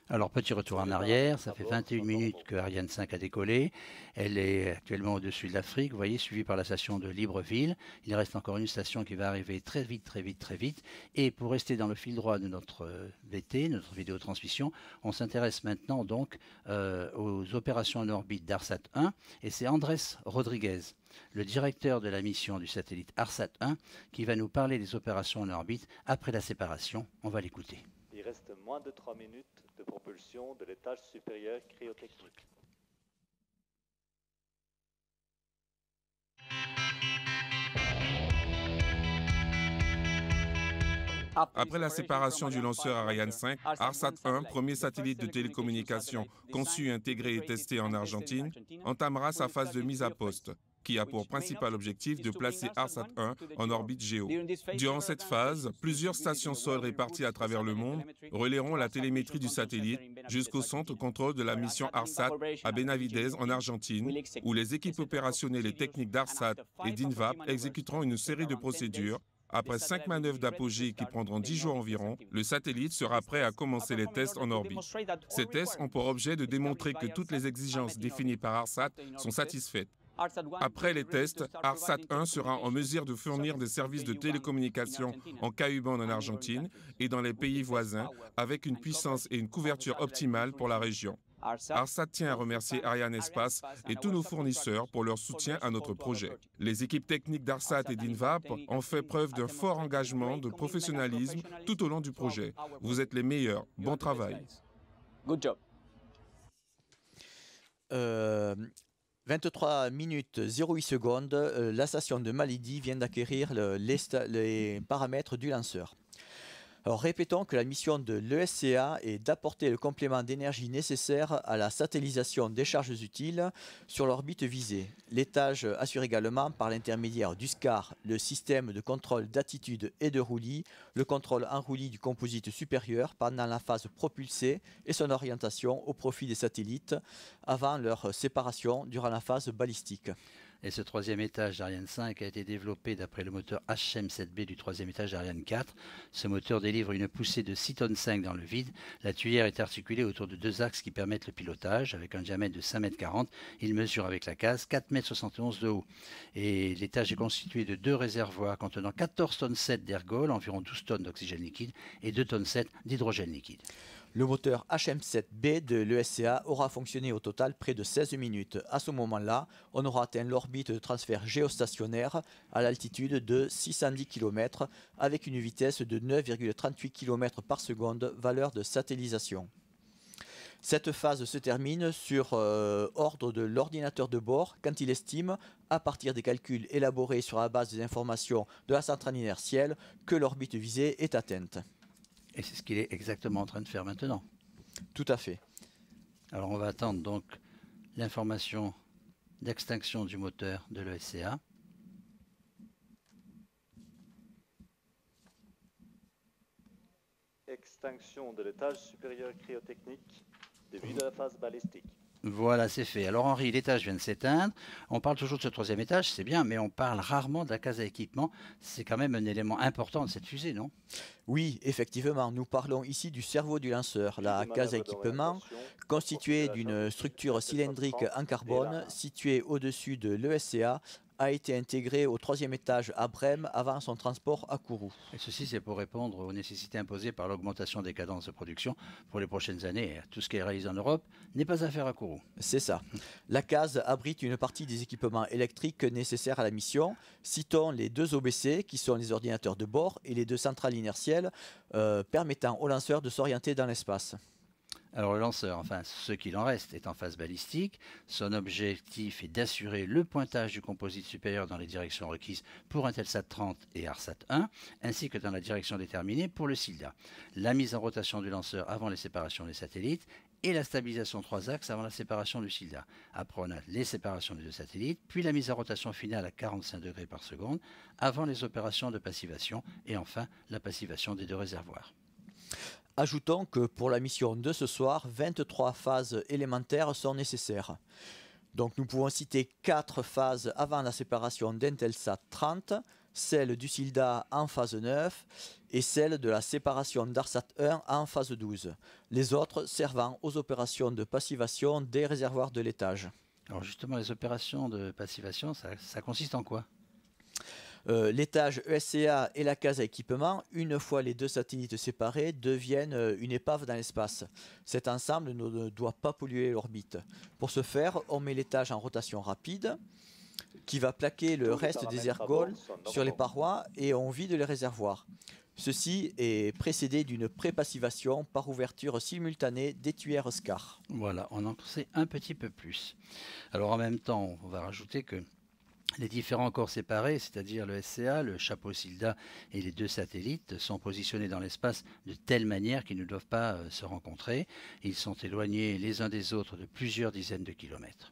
Alors, petit retour en arrière, ça fait 21 minutes que Ariane 5 a décollé. Elle est actuellement au-dessus de l'Afrique, vous voyez, suivie par la station de Libreville. Il reste encore une station qui va arriver très vite, très vite, très vite. Et pour rester dans le fil droit de notre VT, notre vidéotransmission, on s'intéresse maintenant donc aux opérations en orbite d'ARSAT 1. Et c'est Andrés Rodriguez, le directeur de la mission du satellite ARSAT 1, qui va nous parler des opérations en orbite après la séparation. On va l'écouter. Il reste moins de 3 minutes de propulsion de l'étage supérieur cryotechnique. Après la séparation du lanceur Ariane 5, ARSAT 1, premier satellite de télécommunication conçu, intégré et testé en Argentine, entamera sa phase de mise à poste, qui a pour principal objectif de placer ARSAT 1 en orbite géo. Durant cette phase, plusieurs stations sol réparties à travers le monde relayeront la télémétrie du satellite jusqu'au centre contrôle de la mission ARSAT à Benavidez en Argentine, où les équipes opérationnelles et techniques d'ARSAT et d'INVAP exécuteront une série de procédures. Après 5 manœuvres d'apogée qui prendront 10 jours environ, le satellite sera prêt à commencer les tests en orbite. Ces tests ont pour objet de démontrer que toutes les exigences définies par ARSAT sont satisfaites. Après les tests, ARSAT 1 sera en mesure de fournir des services de télécommunication en K-band en Argentine et dans les pays voisins, avec une puissance et une couverture optimale pour la région. ARSAT tient à remercier Arianespace et tous nos fournisseurs pour leur soutien à notre projet. Les équipes techniques d'ARSAT et d'INVAP ont fait preuve d'un fort engagement, de professionnalisme tout au long du projet. Vous êtes les meilleurs. Bon travail. Good job. 23 minutes 08 secondes, la station de Malidi vient d'acquérir les paramètres du lanceur. Alors répétons que la mission de l'ESCA est d'apporter le complément d'énergie nécessaire à la satellisation des charges utiles sur l'orbite visée. L'étage assure également par l'intermédiaire du SCAR le système de contrôle d'attitude et de roulis, le contrôle en roulis du composite supérieur pendant la phase propulsée et son orientation au profit des satellites avant leur séparation durant la phase balistique. Et ce troisième étage d'Ariane 5 a été développé d'après le moteur HM7B du troisième étage d'Ariane 4. Ce moteur délivre une poussée de 6,5 tonnes dans le vide. La tuyère est articulée autour de 2 axes qui permettent le pilotage. Avec un diamètre de 5,40 m, il mesure avec la case 4,71 m de haut. Et l'étage est constitué de 2 réservoirs contenant 14,7 tonnes d'ergol, environ 12 tonnes d'oxygène liquide et 2,7 tonnes d'hydrogène liquide. Le moteur HM7B de l'ESCA aura fonctionné au total près de 16 minutes. À ce moment-là, on aura atteint l'orbite de transfert géostationnaire à l'altitude de 610 km avec une vitesse de 9,38 km par seconde, valeur de satellisation. Cette phase se termine sur ordre de l'ordinateur de bord quand il estime, à partir des calculs élaborés sur la base des informations de la centrale inertielle, que l'orbite visée est atteinte. Et c'est ce qu'il est exactement en train de faire maintenant. Tout à fait. Alors on va attendre donc l'information d'extinction du moteur de l'ESCA. Extinction de l'étage supérieur cryotechnique début de la phase balistique. Voilà, c'est fait. Alors Henri, l'étage vient de s'éteindre. On parle toujours de ce troisième étage, c'est bien, mais on parle rarement de la case à équipement. C'est quand même un élément important de cette fusée, non? Oui, effectivement, nous parlons ici du cerveau du lanceur, la case à équipement, constituée d'une structure cylindrique en carbone située au-dessus de l'ESCA, a été intégrée au troisième étage à Brême avant son transport à Kourou. Et ceci, c'est pour répondre aux nécessités imposées par l'augmentation des cadences de production pour les prochaines années. Tout ce qui est réalisé en Europe n'est pas à faire à Kourou. C'est ça. La case abrite une partie des équipements électriques nécessaires à la mission. Citons les 2 OBC, qui sont les ordinateurs de bord, et les 2 centrales inertielles permettant au lanceur de s'orienter dans l'espace. Alors le lanceur, enfin ce qu'il en reste, est en phase balistique. Son objectif est d'assurer le pointage du composite supérieur dans les directions requises pour Intelsat 30 et ARSat 1, ainsi que dans la direction déterminée pour le SILDA. La mise en rotation du lanceur avant les séparations des satellites et la stabilisation 3 axes avant la séparation du SILDA. Après, on a les séparations des deux satellites, puis la mise en rotation finale à 45 degrés par seconde, avant les opérations de passivation et enfin la passivation des deux réservoirs. Ajoutons que pour la mission de ce soir, 23 phases élémentaires sont nécessaires. Donc nous pouvons citer 4 phases avant la séparation d'Intelsat 30, celle du SILDA en phase 9 et celle de la séparation d'ARSat 1 en phase 12. Les autres servant aux opérations de passivation des réservoirs de l'étage. Alors justement, les opérations de passivation, ça consiste en quoi ? L'étage ESCA et la case à équipement, une fois les deux satellites séparés, deviennent une épave dans l'espace. Cet ensemble ne doit pas polluer l'orbite. Pour ce faire, on met l'étage en rotation rapide, qui va plaquer le reste des ergols sur les parois et on vide les réservoirs. Ceci est précédé d'une pré-passivation par ouverture simultanée des tuyères SCAR. Voilà, on en sait un petit peu plus. Alors en même temps, on va rajouter que les différents corps séparés, c'est-à-dire le SCA, le chapeau SILDA et les deux satellites, sont positionnés dans l'espace de telle manière qu'ils ne doivent pas se rencontrer. Ils sont éloignés les uns des autres de plusieurs dizaines de kilomètres.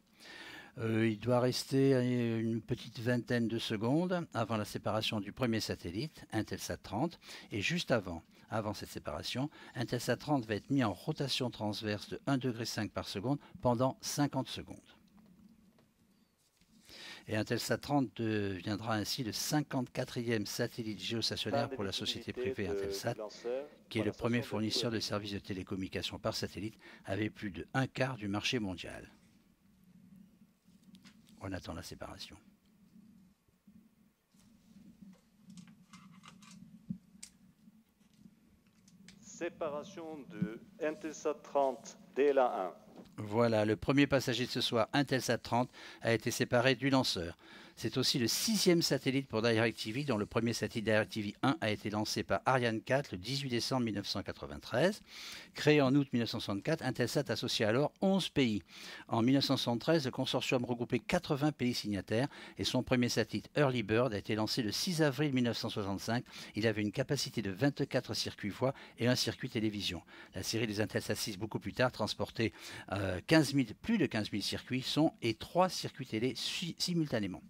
Il doit rester une petite vingtaine de secondes avant la séparation du premier satellite, Intelsat 30, et juste avant cette séparation, Intelsat 30 va être mis en rotation transverse de 1,5 degré par seconde pendant 50 secondes. Et Intelsat 30 deviendra ainsi le 54e satellite géostationnaire pour la société privée Intelsat, qui est le premier fournisseur de services de télécommunications par satellite avec plus de 1/4 du marché mondial. On attend la séparation. Séparation de Intelsat 30 DLA 1. Voilà, le premier passager de ce soir, Intelsat 30, a été séparé du lanceur. C'est aussi le 6e satellite pour DirecTV, dont le premier satellite DirecTV 1 a été lancé par Ariane 4 le 18 décembre 1993. Créé en août 1964, Intelsat associait alors 11 pays. En 1973, le consortium regroupait 80 pays signataires et son premier satellite Early Bird a été lancé le 6 avril 1965. Il avait une capacité de 24 circuits voix et un circuit télévision. La série des Intelsat 6, beaucoup plus tard, transportait plus de 15 000 circuits son et 3 circuits télé simultanément.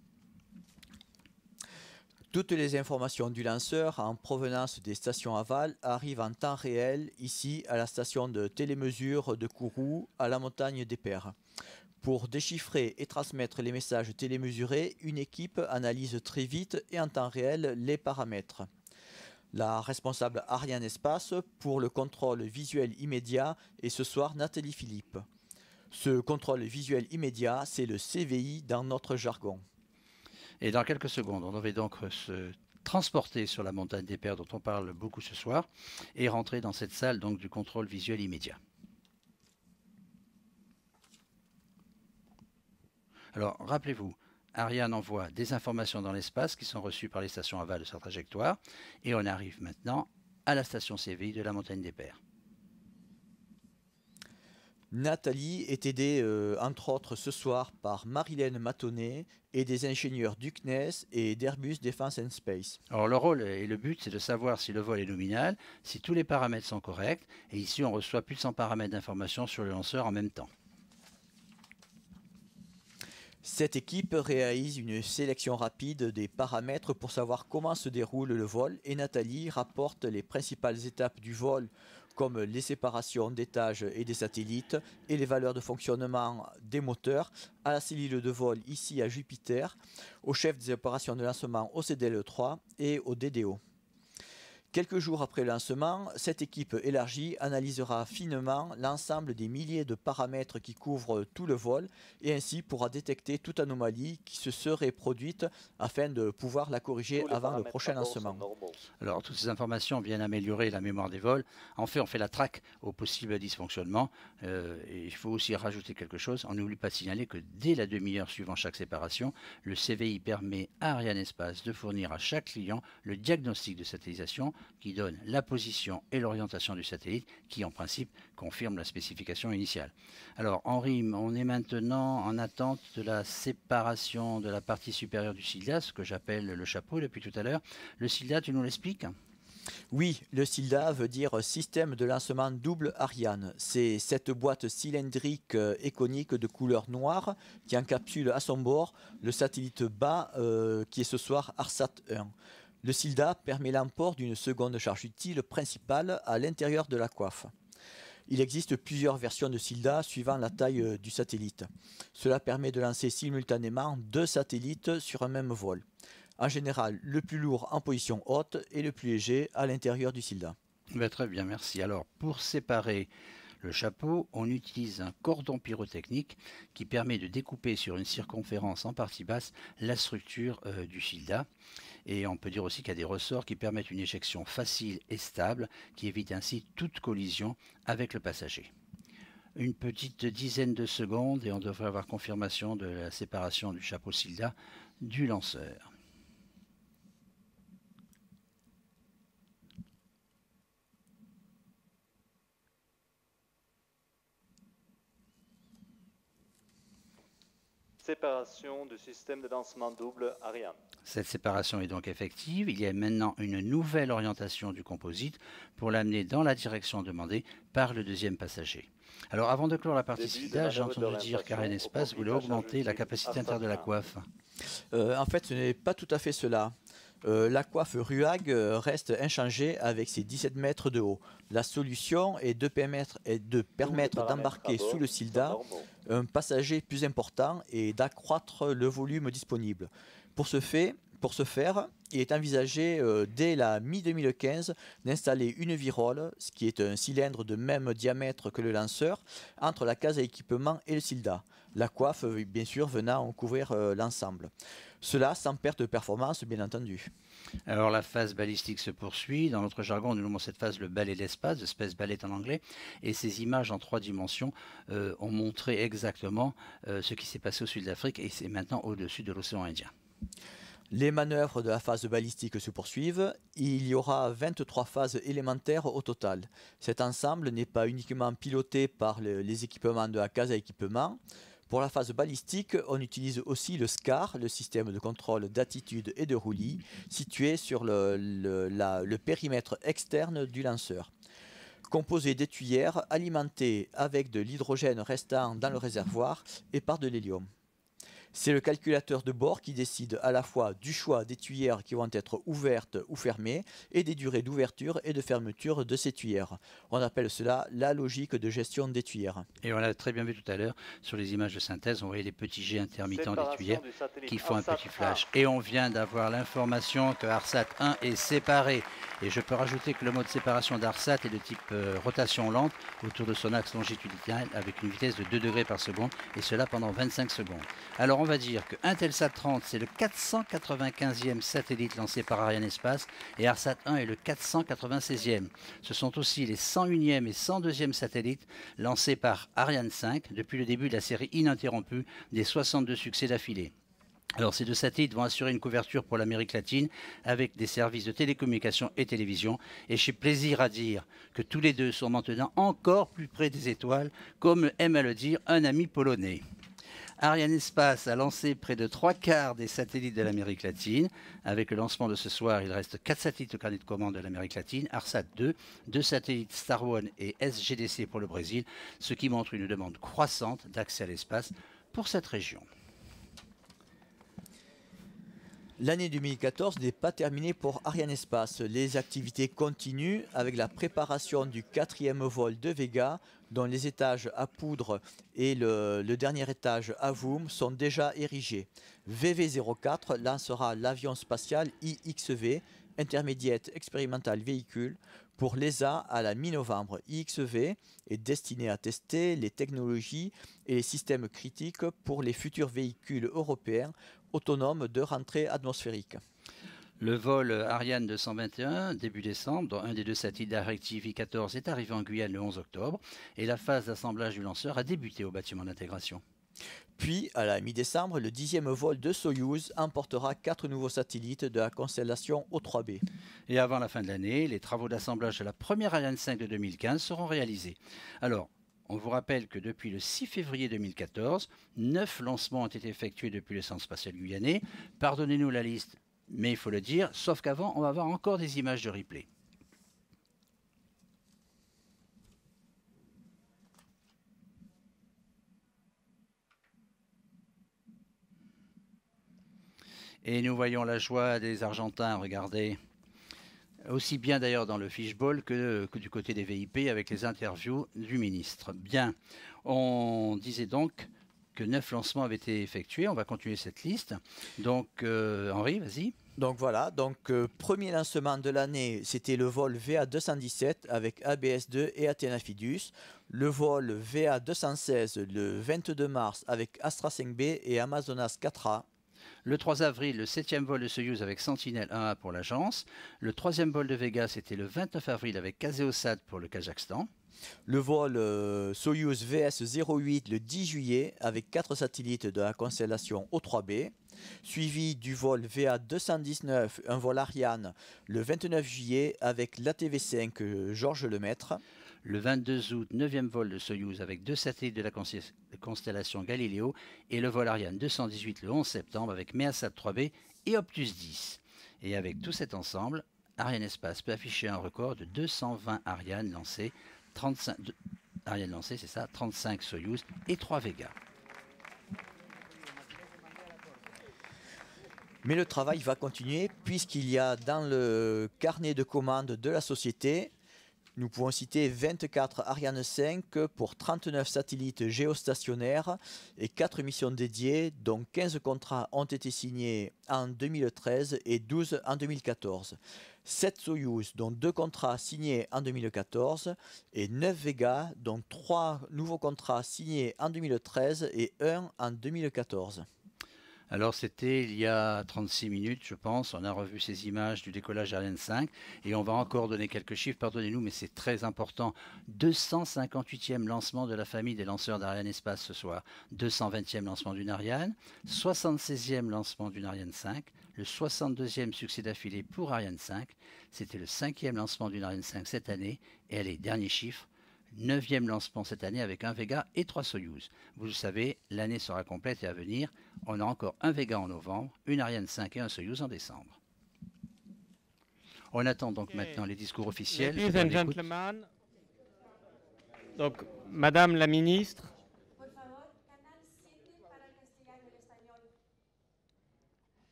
Toutes les informations du lanceur en provenance des stations aval arrivent en temps réel ici à la station de télémesure de Kourou à la montagne des Pères. Pour déchiffrer et transmettre les messages télémesurés, une équipe analyse très vite et en temps réel les paramètres. La responsable Arianespace pour le contrôle visuel immédiat est ce soir Nathalie Philippe. Ce contrôle visuel immédiat, c'est le CVI dans notre jargon. Et dans quelques secondes, on devait donc se transporter sur la montagne des Pères dont on parle beaucoup ce soir et rentrer dans cette salle donc du contrôle visuel immédiat. Alors, rappelez-vous, Ariane envoie des informations dans l'espace qui sont reçues par les stations aval de sa trajectoire et on arrive maintenant à la station CVI de la montagne des Pères. Nathalie est aidée, entre autres ce soir, par Marilène Matonnet et des ingénieurs du CNES et d'Airbus Defence and Space. Alors le rôle et le but, c'est de savoir si le vol est nominal, si tous les paramètres sont corrects, et ici on reçoit plus de 100 paramètres d'information sur le lanceur en même temps. Cette équipe réalise une sélection rapide des paramètres pour savoir comment se déroule le vol et Nathalie rapporte les principales étapes du vol comme les séparations d'étages et des satellites et les valeurs de fonctionnement des moteurs à la cellule de vol ici à Jupiter, au chef des opérations de lancement au CDL3 et au DDO. Quelques jours après le lancement, cette équipe élargie analysera finement l'ensemble des milliers de paramètres qui couvrent tout le vol et ainsi pourra détecter toute anomalie qui se serait produite afin de pouvoir la corriger avant le prochain lancement. Alors, toutes ces informations viennent améliorer la mémoire des vols. En fait, on fait la traque aux possibles dysfonctionnements. Et il faut aussi rajouter quelque chose. On n'oublie pas de signaler que dès la demi-heure suivant chaque séparation, le CVI permet à Arianespace de fournir à chaque client le diagnostic de satellisation qui donne la position et l'orientation du satellite, qui en principe confirme la spécification initiale. Alors Henri, on est maintenant en attente de la séparation de la partie supérieure du SILDA, ce que j'appelle le chapeau depuis tout à l'heure. Le SILDA, tu nous l'expliques ? Oui, le SILDA veut dire système de lancement double Ariane. C'est cette boîte cylindrique et conique de couleur noire qui encapsule à son bord le satellite bas qui est ce soir ARSAT 1. Le SILDA permet l'emport d'une seconde charge utile principale à l'intérieur de la coiffe. Il existe plusieurs versions de SILDA suivant la taille du satellite. Cela permet de lancer simultanément 2 satellites sur un même vol. En général, le plus lourd en position haute et le plus léger à l'intérieur du SILDA. Très bien, merci. Alors, pour séparer le chapeau, on utilise un cordon pyrotechnique qui permet de découper sur une circonférence en partie basse la structure du SILDA. Et on peut dire aussi qu'il y a des ressorts qui permettent une éjection facile et stable, qui évite ainsi toute collision avec le passager. Une petite dizaine de secondes et on devrait avoir confirmation de la séparation du chapeau SILDA du lanceur. Séparation du système de lancement double Ariane. Cette séparation est donc effective. Il y a maintenant une nouvelle orientation du composite pour l'amener dans la direction demandée par le deuxième passager. Alors avant de clore la partie SILDA, j'ai entendu dire qu'Ariane Espace voulait augmenter la capacité intérieure de la coiffe. En fait, ce n'est pas tout à fait cela. La coiffe RUAG reste inchangée avec ses 17 mètres de haut. La solution est de permettre d'embarquer sous le SILDA un passager plus important et d'accroître le volume disponible. Pour ce faire, il est envisagé dès la mi-2015 d'installer une virole, ce qui est un cylindre de même diamètre que le lanceur, entre la case à équipement et le SILDA. La coiffe, bien sûr, venant couvrir l'ensemble. Cela sans perte de performance, bien entendu. Alors la phase balistique se poursuit. Dans notre jargon, nous nommons cette phase le balai de l'espace, the space ballet en anglais. Et ces images en 3 dimensions ont montré exactement ce qui s'est passé au sud de l'Afrique et c'est maintenant au-dessus de l'océan Indien. Les manœuvres de la phase balistique se poursuivent. Il y aura 23 phases élémentaires au total. Cet ensemble n'est pas uniquement piloté par les équipements de la case à équipement. Pour la phase balistique, on utilise aussi le SCAR, le système de contrôle d'attitude et de roulis, situé sur le périmètre externe du lanceur. Composé d'étuyères alimentées avec de l'hydrogène restant dans le réservoir et par de l'hélium. C'est le calculateur de bord qui décide à la fois du choix des tuyères qui vont être ouvertes ou fermées et des durées d'ouverture et de fermeture de ces tuyères. On appelle cela la logique de gestion des tuyères. Et on l'a très bien vu tout à l'heure sur les images de synthèse, on voyait les petits jets intermittents des tuyères qui font un petit flash. Et on vient d'avoir l'information que ARSAT 1 est séparé. Et je peux rajouter que le mode séparation d'ARSAT est de type rotation lente autour de son axe longitudinal avec une vitesse de 2 degrés par seconde et cela pendant 25 secondes. Alors on va dire que Intelsat 30 c'est le 495e satellite lancé par Ariane Espace et ARSAT 1 est le 496e. Ce sont aussi les 101e et 102e satellites lancés par Ariane 5 depuis le début de la série ininterrompue des 62 succès d'affilée. Alors ces 2 satellites vont assurer une couverture pour l'Amérique latine avec des services de télécommunications et télévision. Et j'ai plaisir à dire que tous les deux sont maintenant encore plus près des étoiles, comme aime à le dire un ami polonais. Ariane Espace a lancé près de 3/4 des satellites de l'Amérique latine. Avec le lancement de ce soir, il reste 4 satellites au carnet de commande de l'Amérique latine, ARSAT 2, 2 satellites Star One et SGDC pour le Brésil, ce qui montre une demande croissante d'accès à l'espace pour cette région. L'année 2014 n'est pas terminée pour Ariane Espace. Les activités continuent avec la préparation du 4e vol de Vega, dont les étages à poudre et le dernier étage à Voom sont déjà érigés. VV04 lancera l'avion spatial IXV, Intermediate Experimental Vehicle, pour l'ESA à la mi-novembre. IXV est destiné à tester les technologies et les systèmes critiques pour les futurs véhicules européens autonomes de rentrée atmosphérique. Le vol Ariane 221, début décembre, dont un des 2 satellites d'Arectivi 14 est arrivé en Guyane le 11 octobre, et la phase d'assemblage du lanceur a débuté au bâtiment d'intégration. Puis, à la mi-décembre, le 10e vol de Soyouz emportera 4 nouveaux satellites de la constellation O3b. Et avant la fin de l'année, les travaux d'assemblage de la première Ariane 5 de 2015 seront réalisés. Alors, on vous rappelle que depuis le 6 février 2014, 9 lancements ont été effectués depuis le centre spatial guyanais. Pardonnez-nous la liste, mais il faut le dire, sauf qu'avant, on va avoir encore des images de replay. Et nous voyons la joie des Argentins, regardez, aussi bien d'ailleurs dans le fishbowl que du côté des VIP avec les interviews du ministre. Bien, on disait donc que 9 lancements avaient été effectués. On va continuer cette liste. Donc, Henri, vas-y. Donc voilà, premier lancement de l'année, c'était le vol VA217 avec ABS-2 et Athena Fidius. Le vol VA216 le 22 mars avec Astra 5B et Amazonas 4A. Le 3 avril, le 7e vol de Soyouz avec Sentinel 1A pour l'agence. Le 3e vol de Vega, c'était le 29 avril avec Kazeosat pour le Kazakhstan. Le vol Soyouz VS-08 le 10 juillet avec 4 satellites de la constellation O3b. Suivi du vol VA219, un vol Ariane, le 29 juillet avec l'ATV5 Georges Lemaître. Le 22 août, 9e vol de Soyouz avec 2 satellites de la constellation Galileo et le vol Ariane 218 le 11 septembre avec Measat 3B et Optus 10. Et avec tout cet ensemble, Arianespace peut afficher un record de 220 Ariane lancées, 35 Soyouz et 3 Vega. Mais le travail va continuer puisqu'il y a dans le carnet de commandes de la société, nous pouvons citer 24 Ariane 5 pour 39 satellites géostationnaires et 4 missions dédiées, dont 15 contrats ont été signés en 2013 et 12 en 2014. 7 Soyouz, dont 2 contrats signés en 2014 et 9 Vega, dont 3 nouveaux contrats signés en 2013 et 1 en 2014. Alors c'était il y a 36 minutes, je pense, on a revu ces images du décollage Ariane 5 et on va encore donner quelques chiffres, pardonnez-nous, mais c'est très important. 258e lancement de la famille des lanceurs d'Arianespace ce soir, 220e lancement d'une Ariane, 76e lancement d'une Ariane 5, le 62e succès d'affilée pour Ariane 5, c'était le 5e lancement d'une Ariane 5 cette année et allez, dernier chiffre, 9e lancement cette année avec un Vega et 3 Soyouz. Vous le savez, l'année sera complète et à venir. On a encore un Vega en novembre, une Ariane 5 et un Soyouz en décembre. On attend donc maintenant les discours officiels. Ladies and gentlemen, donc Madame la Ministre.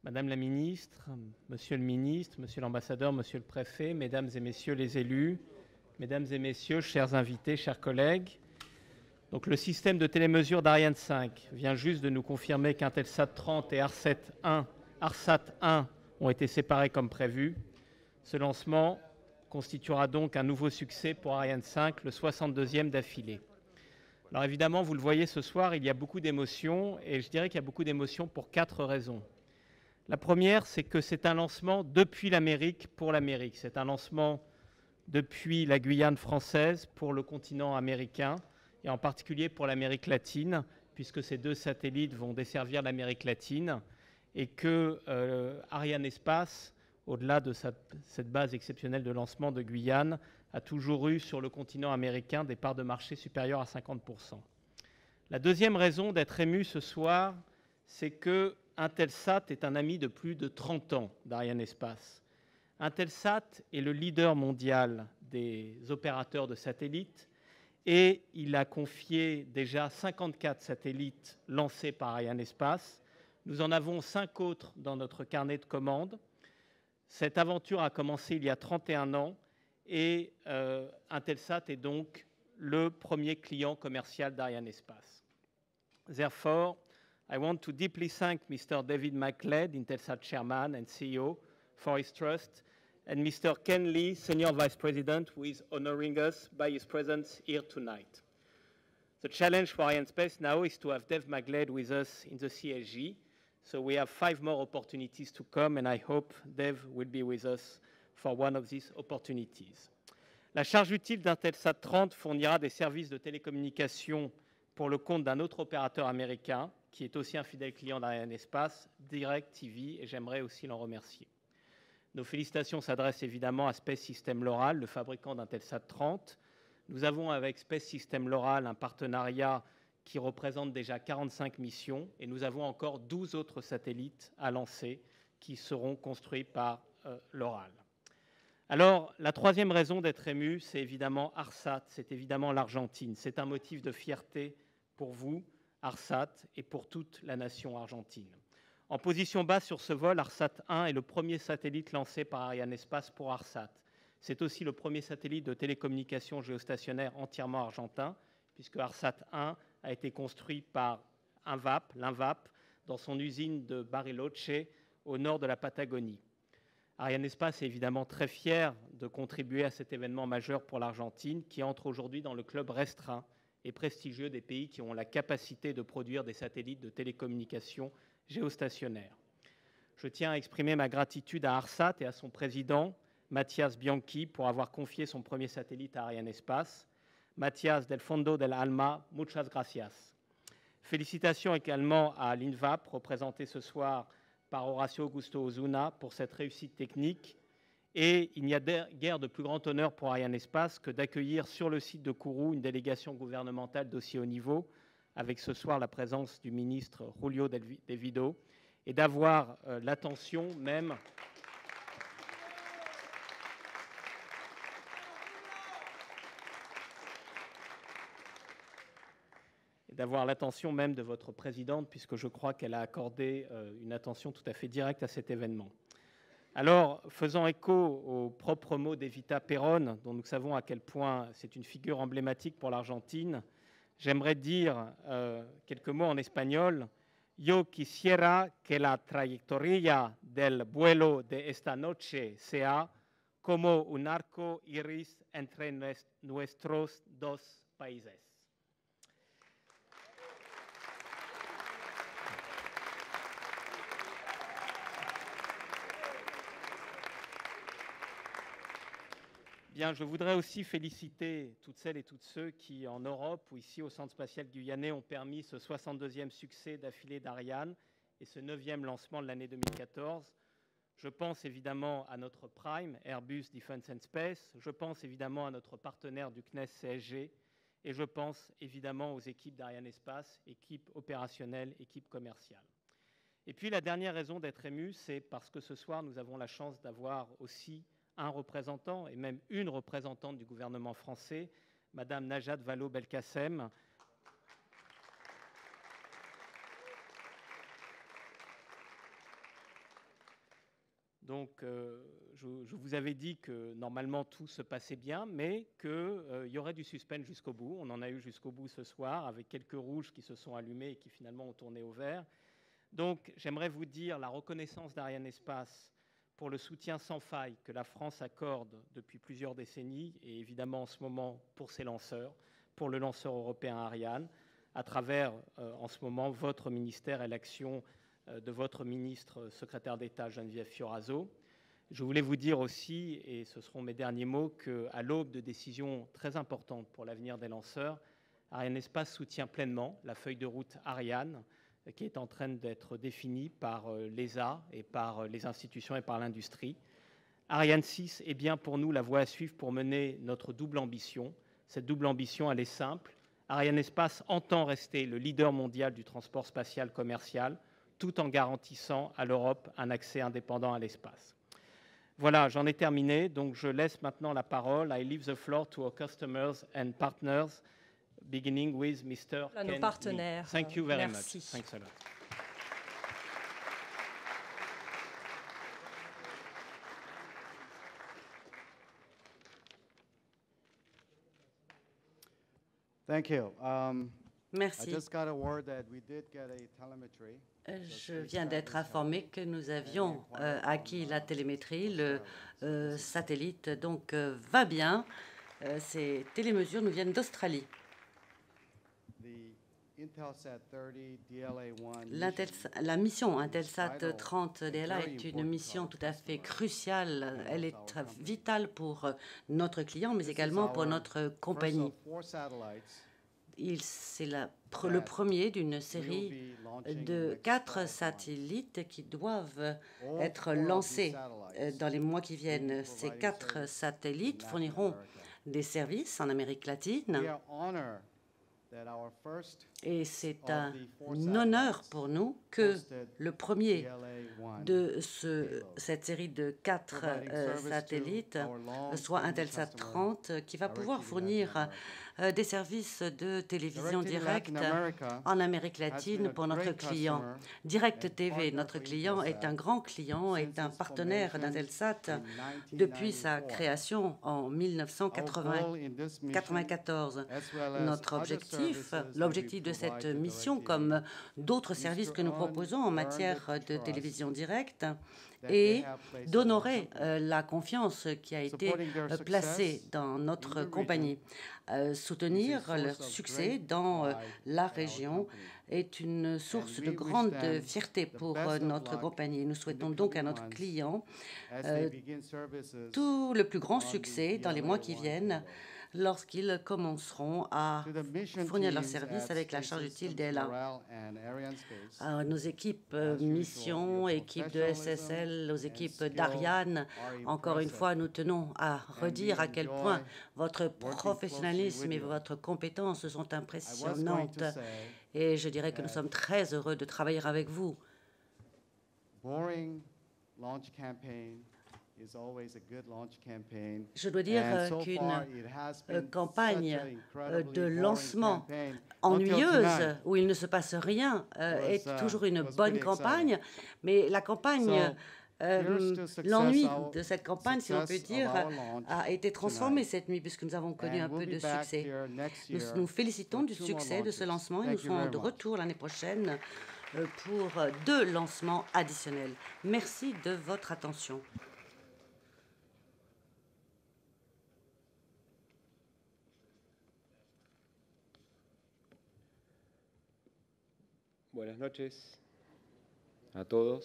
Madame la Ministre, Monsieur le Ministre, Monsieur l'Ambassadeur, Monsieur le Préfet, Mesdames et Messieurs les élus, Mesdames et Messieurs, chers invités, chers collègues, donc le système de télémesure d'Ariane 5 vient juste de nous confirmer qu'Intelsat 30 et ARSat 1 ont été séparés comme prévu. Ce lancement constituera donc un nouveau succès pour Ariane 5, le 62e d'affilée. Alors évidemment, vous le voyez ce soir, il y a beaucoup d'émotions et je dirais qu'il y a beaucoup d'émotions pour 4 raisons. La première, c'est que c'est un lancement depuis l'Amérique pour l'Amérique. C'est un lancement depuis la Guyane française pour le continent américain et en particulier pour l'Amérique latine, puisque ces 2 satellites vont desservir l'Amérique latine et que Arianespace, au-delà de cette base exceptionnelle de lancement de Guyane, a toujours eu sur le continent américain des parts de marché supérieures à 50%. La deuxième raison d'être ému ce soir, c'est que Intelsat est un ami de plus de 30 ans d'Arianespace. Intelsat est le leader mondial des opérateurs de satellites et il a confié déjà 54 satellites lancés par Arianespace. Nous en avons 5 autres dans notre carnet de commandes. Cette aventure a commencé il y a 31 ans et Intelsat est donc le premier client commercial d'Arianespace. Therefore, I want to deeply thank Mr. David McLeod, Intelsat chairman and CEO, for his trust, and Mr. Ken Lee, Senior Vice President, who is honoring us by his presence here tonight. The challenge for Arianespace now is to have Dave McLeod with us in the CSG, so we have 5 more opportunities to come, and I hope Dave will be with us for one of these opportunities. La charge utile d'Intelsat 30 fournira des services de télécommunication pour le compte d'un autre opérateur américain qui est aussi un fidèle client d'Arianespace, DirecTV, et j'aimerais aussi l'en remercier. Nos félicitations s'adressent évidemment à Space Systems Loral, le fabricant d'Intelsat 30. Nous avons avec Space Systems Loral un partenariat qui représente déjà 45 missions et nous avons encore 12 autres satellites à lancer qui seront construits par Loral. Alors, la troisième raison d'être ému, c'est évidemment ARSAT, c'est évidemment l'Argentine. C'est un motif de fierté pour vous, ARSAT, et pour toute la nation argentine. En position basse sur ce vol, ARSAT 1 est le premier satellite lancé par Arianespace pour ARSAT. C'est aussi le premier satellite de télécommunication géostationnaire entièrement argentin, puisque ARSAT 1 a été construit par l'INVAP, dans son usine de Bariloche, au nord de la Patagonie. Arianespace est évidemment très fier de contribuer à cet événement majeur pour l'Argentine, qui entre aujourd'hui dans le club restreint et prestigieux des pays qui ont la capacité de produire des satellites de télécommunication géostationnaires. Je tiens à exprimer ma gratitude à ARSAT et à son président, Mathias Bianchi, pour avoir confié son premier satellite à Arianespace. Mathias del Fondo del Alma, muchas gracias. Félicitations également à l'INVAP, représenté ce soir par Horacio Augusto Ozuna, pour cette réussite technique. Et il n'y a guère de plus grand honneur pour Arianespace que d'accueillir sur le site de Kourou une délégation gouvernementale d'aussi haut niveau, avec ce soir la présence du ministre Julio De Vido, et d'avoir l'attention même de votre présidente, puisque je crois qu'elle a accordé une attention tout à fait directe à cet événement. Alors, faisant écho aux propres mots d'Evita Perón, dont nous savons à quel point c'est une figure emblématique pour l'Argentine, j'aimerais dire quelques mots en espagnol. Yo quisiera que la trayectoria del vuelo de esta noche sea como un arco iris entre nuestros dos países. Bien, je voudrais aussi féliciter toutes celles et tous ceux qui, en Europe ou ici au Centre spatial guyanais, ont permis ce 62e succès d'affilée d'Ariane et ce 9e lancement de l'année 2014. Je pense évidemment à notre prime, Airbus Defence and Space, je pense évidemment à notre partenaire du CNES CSG et je pense évidemment aux équipes d'Arianespace, équipes opérationnelles, équipes commerciales. Et puis la dernière raison d'être ému, c'est parce que ce soir, nous avons la chance d'avoir aussi un représentant et même une représentante du gouvernement français, Madame Najat Vallaud-Belkacem. Donc, je vous avais dit que normalement tout se passait bien, mais qu'il y aurait du suspense jusqu'au bout. On en a eu jusqu'au bout ce soir, avec quelques rouges qui se sont allumés et qui finalement ont tourné au vert. Donc, j'aimerais vous dire la reconnaissance d'Arianespace pour le soutien sans faille que la France accorde depuis plusieurs décennies, et évidemment en ce moment pour ses lanceurs, pour le lanceur européen Ariane, à travers en ce moment votre ministère et l'action de votre ministre secrétaire d'État Geneviève Fioraso. Je voulais vous dire aussi, et ce seront mes derniers mots, qu'à l'aube de décisions très importantes pour l'avenir des lanceurs, Arianespace soutient pleinement la feuille de route Ariane, qui est en train d'être définie par l'ESA et par les institutions et par l'industrie. Ariane 6 est bien pour nous la voie à suivre pour mener notre double ambition. Cette double ambition, elle est simple. Arianespace entend rester le leader mondial du transport spatial commercial, tout en garantissant à l'Europe un accès indépendant à l'espace. Voilà, j'en ai terminé. Donc je laisse maintenant la parole. I leave the floor to our customers and partners, beginning with Mr. À nos partenaires. Thank you very Merci. much. Thanks a lot. Thank you. Merci. I just got a word that we did get a telemetry. Je viens d'être informé que nous avions acquis la télémétrie. Le satellite donc va bien. Ces télémesures nous viennent d'Australie. La mission Intelsat 30 DLA est une mission tout à fait cruciale. Elle est vitale pour notre client, mais également pour notre compagnie. C'est le premier d'une série de 4 satellites qui doivent être lancés dans les mois qui viennent. Ces 4 satellites fourniront des services en Amérique latine. Et c'est un honneur pour nous que le premier de cette série de 4 satellites soit Intelsat 30, qui va pouvoir fournir des services de télévision directe en Amérique latine pour notre client. Direct TV, notre client, est un grand client, est un partenaire d'Intelsat depuis sa création en 1994. Notre objectif, l'objectif de cette mission, comme d'autres services que nous proposons en matière de télévision directe, et d'honorer la confiance qui a été placée dans notre compagnie. Soutenir leur succès dans la région est une source de grande fierté pour notre compagnie. Nous souhaitons donc à notre client tout le plus grand succès dans les mois qui viennent, lorsqu'ils commenceront à fournir leurs services avec la charge utile d'ELA. Nos équipes mission, équipes de SSL, aux équipes d'Ariane, encore une fois, nous tenons à redire à quel point votre professionnalisme et votre compétence sont impressionnantes. Et je dirais que nous sommes très heureux de travailler avec vous. Je dois dire qu'une campagne de lancement ennuyeuse, où il ne se passe rien, est toujours une bonne campagne, mais la campagne, l'ennui de cette campagne, si on peut dire, a été transformé cette nuit, puisque nous avons connu un peu de succès. Nous nous félicitons du succès de ce lancement et nous serons de retour l'année prochaine pour 2 lancements additionnels. Merci de votre attention. Buenas noches a todos.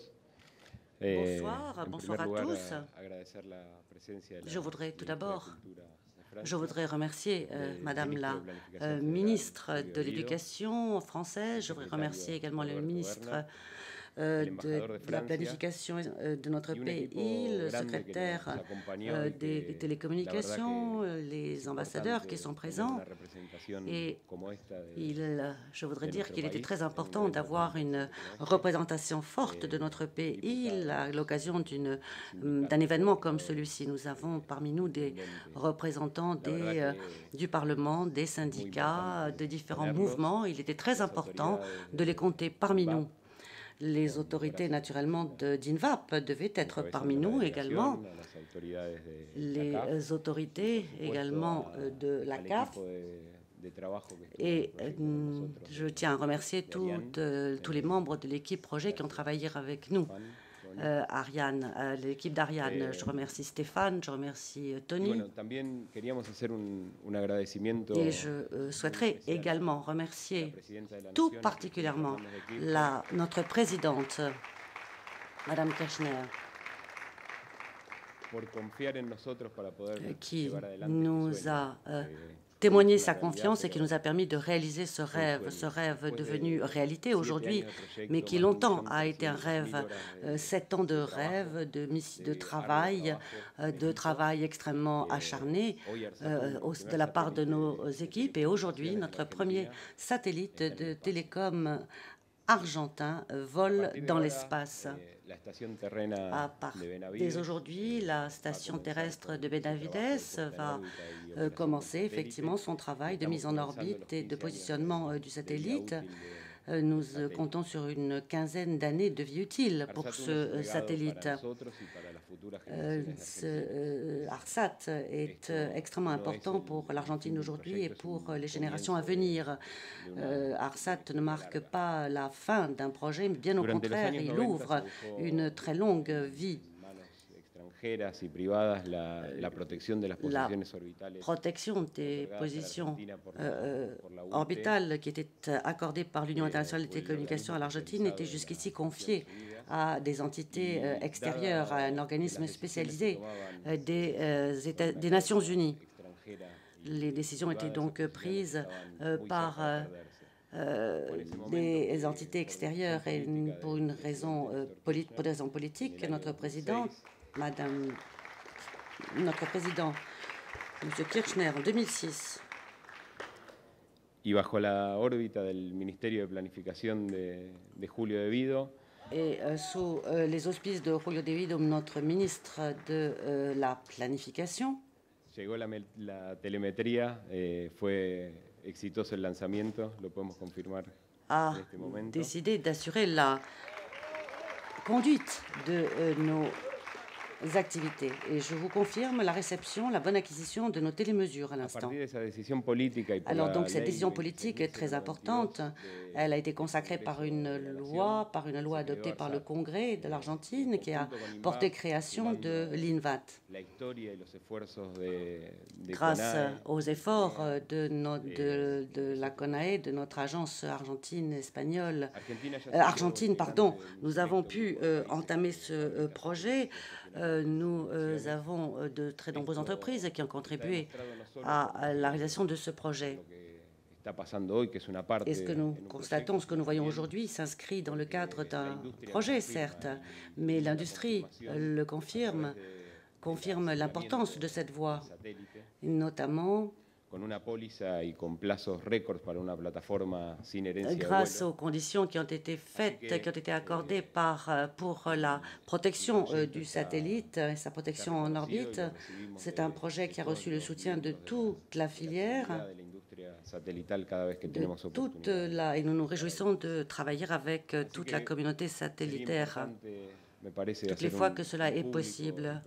Bonsoir à tous. Je voudrais tout d'abord remercier Madame la ministre de l'Éducation française. Je voudrais remercier également le ministre de la planification de notre pays, le secrétaire des télécommunications, les ambassadeurs qui sont présents. Et je voudrais dire qu'il était très important d'avoir une représentation forte de notre pays à l'occasion d'un événement comme celui-ci. Nous avons parmi nous des représentants du Parlement, des syndicats, de différents mouvements. Il était très important de les compter parmi nous. Les autorités, naturellement, d'INVAP devaient être parmi nous également. Les autorités également de la CAF. Et je tiens à remercier tous les membres de l'équipe projet qui ont travaillé avec nous. Ariane, l'équipe d'Ariane. Je remercie Stéphane, je remercie Tony. Et je souhaiterais également remercier tout particulièrement notre présidente, Madame Kirchner, qui nous a témoigné sa confiance et qui nous a permis de réaliser ce rêve devenu réalité aujourd'hui, mais qui longtemps a été un rêve, 7 ans de rêve, de travail extrêmement acharné de la part de nos équipes. Et aujourd'hui, notre premier satellite de télécom argentin vole dans l'espace. Dès aujourd'hui, la station terrestre de Benavides va commencer effectivement son travail de mise en orbite et de positionnement du satellite. Nous comptons sur une quinzaine d'années de vie utile pour ce satellite. ARSAT est extrêmement important pour l'Argentine aujourd'hui et pour les générations à venir. ARSAT ne marque pas la fin d'un projet, mais bien au contraire, il ouvre une très longue vie. La protection des positions orbitales qui était accordée par l'Union internationale des télécommunications à l'Argentine était jusqu'ici confiée à des entités extérieures, à un organisme spécialisé des Nations Unies. Les décisions étaient donc prises par des entités extérieures et pour des raisons politiques, notre président, M. Kirchner, en 2006, y bajo la órbita del Ministerio de Planificación de Julio De Vido, et sous les auspices de Julio De Vido, notre ministre de la Planification, llegó la telemetría, fue exitoso el lanzamiento, lo podemos confirmar a en este momento. décidé d'assurer la conduite de nos activités. Et je vous confirme la réception, la bonne acquisition de nos télémesures à l'instant. Alors donc cette décision politique est très importante. Elle a été consacrée par une loi adoptée par le Congrès de l'Argentine qui a porté création de l'INVAT. Grâce aux efforts de la CONAE, de notre agence argentine, nous avons pu entamer ce projet. Nous avons de très nombreuses entreprises qui ont contribué à la réalisation de ce projet. Et ce que nous constatons, ce que nous voyons aujourd'hui s'inscrit dans le cadre d'un projet, certes, mais l'industrie le confirme l'importance de cette voie, notamment grâce aux conditions qui ont été faites, qui ont été accordées pour la protection du satellite et sa protection en orbite. C'est un projet qui a reçu le soutien de toute la filière, et nous nous réjouissons de travailler avec toute la communauté satellitaire toutes les fois que cela est possible.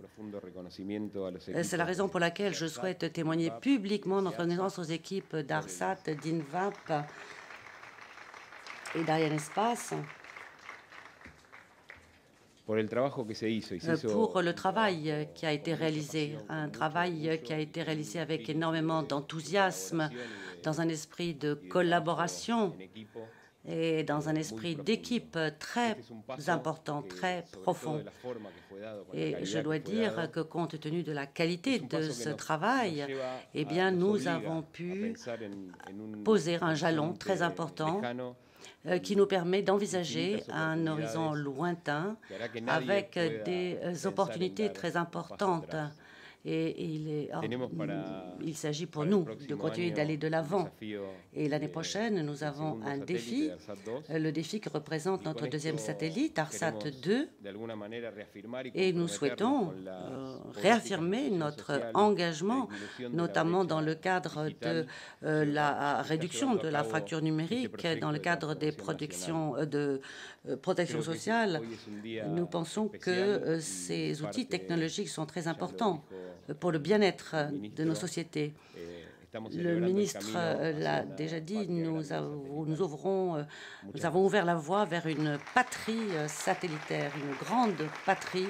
C'est la raison pour laquelle je souhaite témoigner publiquement notre reconnaissance aux équipes d'ARSAT, d'INVAP et d'Arianespace pour le travail qui a été réalisé, un travail qui a été réalisé avec énormément d'enthousiasme, dans un esprit de collaboration et dans un esprit d'équipe très important, très profond. Et je dois dire que compte tenu de la qualité de ce travail, eh bien, nous avons pu poser un jalon très important qui nous permet d'envisager un horizon lointain avec des opportunités très importantes. Et il s'agit pour nous de continuer d'aller de l'avant. Et l'année prochaine, nous avons un défi, le défi que représente notre deuxième satellite, ARSAT 2. Et nous souhaitons réaffirmer notre engagement, notamment dans le cadre de la réduction de la fracture numérique, dans le cadre des protections de protection sociale. Nous pensons que ces outils technologiques sont très importants pour le bien-être de nos sociétés. Le ministre l'a déjà dit, nous avons ouvert la voie vers une patrie satellitaire, une grande patrie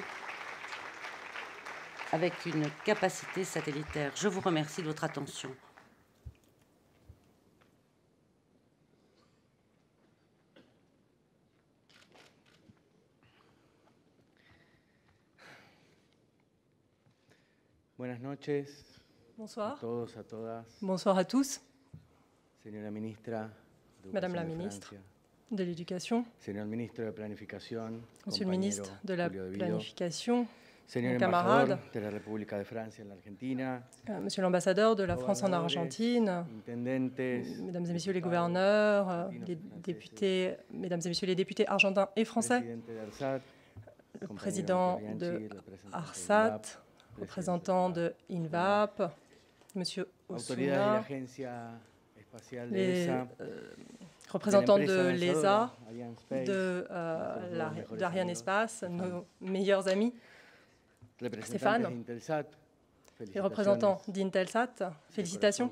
avec une capacité satellitaire. Je vous remercie de votre attention. Buenas noches. Bonsoir. A todos, a todas. Bonsoir à tous. Señora ministra Madame la ministre de l'Éducation. Señor ministro de Planificación. Monsieur le ministre de la Planification. Señor camarade de la República de Francia en la Argentina. Monsieur l'ambassadeur de la France en Argentine. Mesdames et messieurs les gouverneurs, les députés, mesdames et messieurs les députés argentins et français. Le président de ARSAT. Représentant de INVAP, M. Osuna, les représentants de l'ESA, d'Arianespace, nos meilleurs amis, Stéphane, les représentants d'Intelsat, félicitations.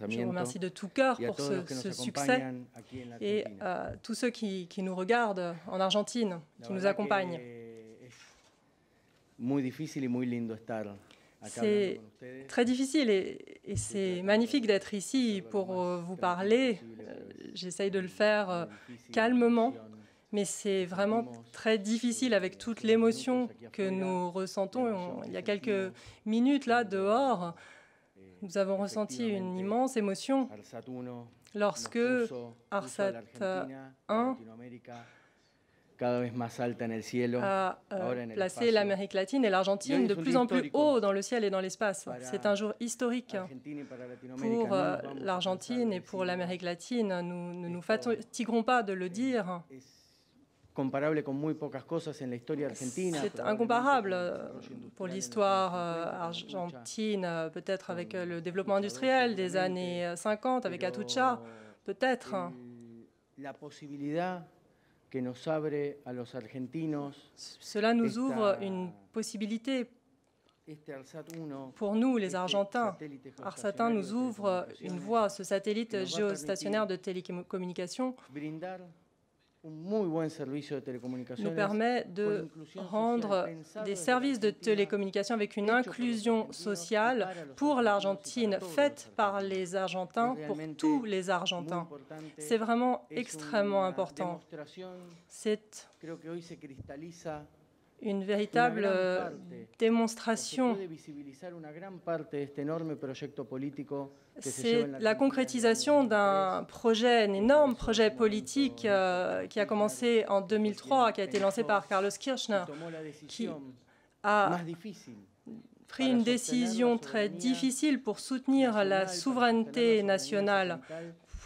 Je vous remercie de tout cœur pour ce succès et tous ceux qui nous regardent en Argentine, qui nous accompagnent. C'est très difficile et c'est magnifique d'être ici pour vous parler. J'essaye de le faire calmement Mais c'est vraiment très difficile avec toute l'émotion que nous ressentons. Il y a quelques minutes, là, dehors, nous avons ressenti une immense émotion lorsque ARSAT 1 a placé l'Amérique latine et l'Argentine de plus en plus haut dans le ciel et dans l'espace. C'est un jour historique pour l'Argentine et pour l'Amérique latine. Nous ne nous fatiguerons pas de le dire. C'est incomparable pour l'histoire argentine, peut-être avec le développement industriel des années 50, avec Atucha, peut-être. Cela nous ouvre une possibilité pour nous, les Argentins. ARSAT 1 nous ouvre une voie, ce satellite géostationnaire de télécommunications nous permet de rendre des services de télécommunication avec une inclusion sociale pour l'Argentine, faite par les Argentins, pour tous les Argentins. C'est vraiment extrêmement important. C'est une véritable démonstration. C'est la concrétisation d'un projet, un énorme projet politique qui a commencé en 2003, qui a été lancé par Carlos Kirchner, qui a pris une décision très difficile pour soutenir la souveraineté nationale,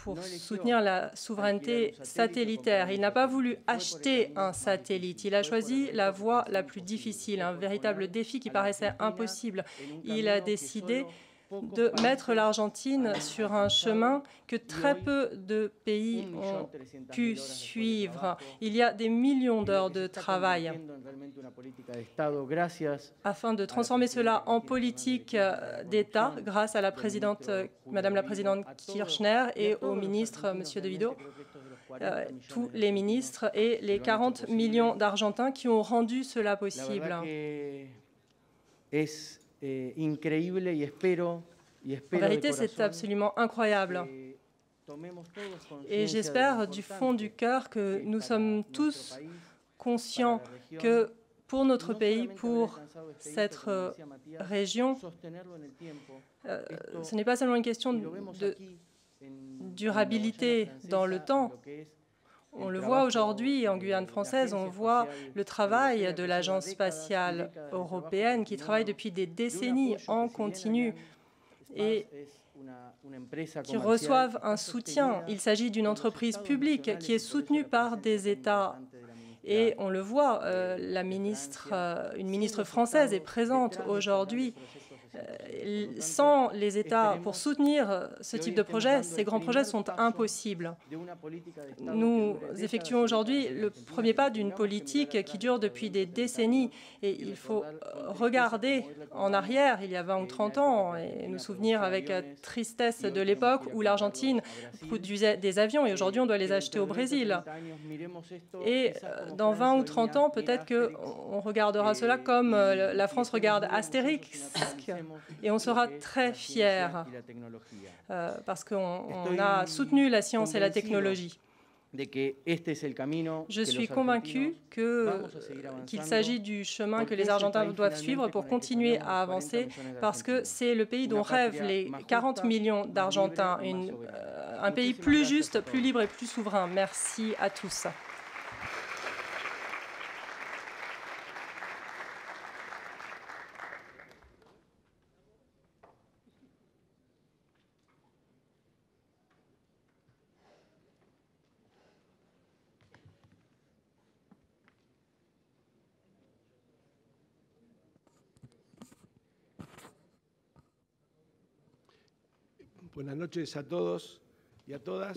pour soutenir la souveraineté satellitaire. Il n'a pas voulu acheter un satellite. Il a choisi la voie la plus difficile, un véritable défi qui paraissait impossible. Il a décidé de mettre l'Argentine sur un chemin que très peu de pays ont pu suivre. Il y a des millions d'heures de travail afin de transformer cela en politique d'État grâce à la présidente, Madame la présidente Kirchner et au ministre, Monsieur De Vito, tous les ministres et les 40 millions d'Argentins qui ont rendu cela possible. En vérité, c'est absolument incroyable. Et j'espère du fond du cœur que nous sommes tous conscients que pour notre pays, pour cette région, ce n'est pas seulement une question de durabilité dans le temps. On le voit aujourd'hui en Guyane française, on voit le travail de l'Agence spatiale européenne qui travaille depuis des décennies en continu et qui reçoivent un soutien. Il s'agit d'une entreprise publique qui est soutenue par des États. Et on le voit, une ministre française est présente aujourd'hui. Sans les États pour soutenir ce type de projet, ces grands projets sont impossibles. Nous effectuons aujourd'hui le premier pas d'une politique qui dure depuis des décennies et il faut regarder en arrière, il y a 20 ou 30 ans, et nous souvenir avec tristesse de l'époque où l'Argentine produisait des avions et aujourd'hui on doit les acheter au Brésil. Et dans 20 ou 30 ans, peut-être qu'on regardera cela comme la France regarde Astérix. Et on sera très fiers parce qu'on a soutenu la science et la technologie. Je suis convaincu qu'il s'agit du chemin que les Argentins doivent suivre pour continuer à avancer parce que c'est le pays dont rêvent les 40 millions d'Argentins, un pays plus juste, plus libre et plus souverain. Merci à tous.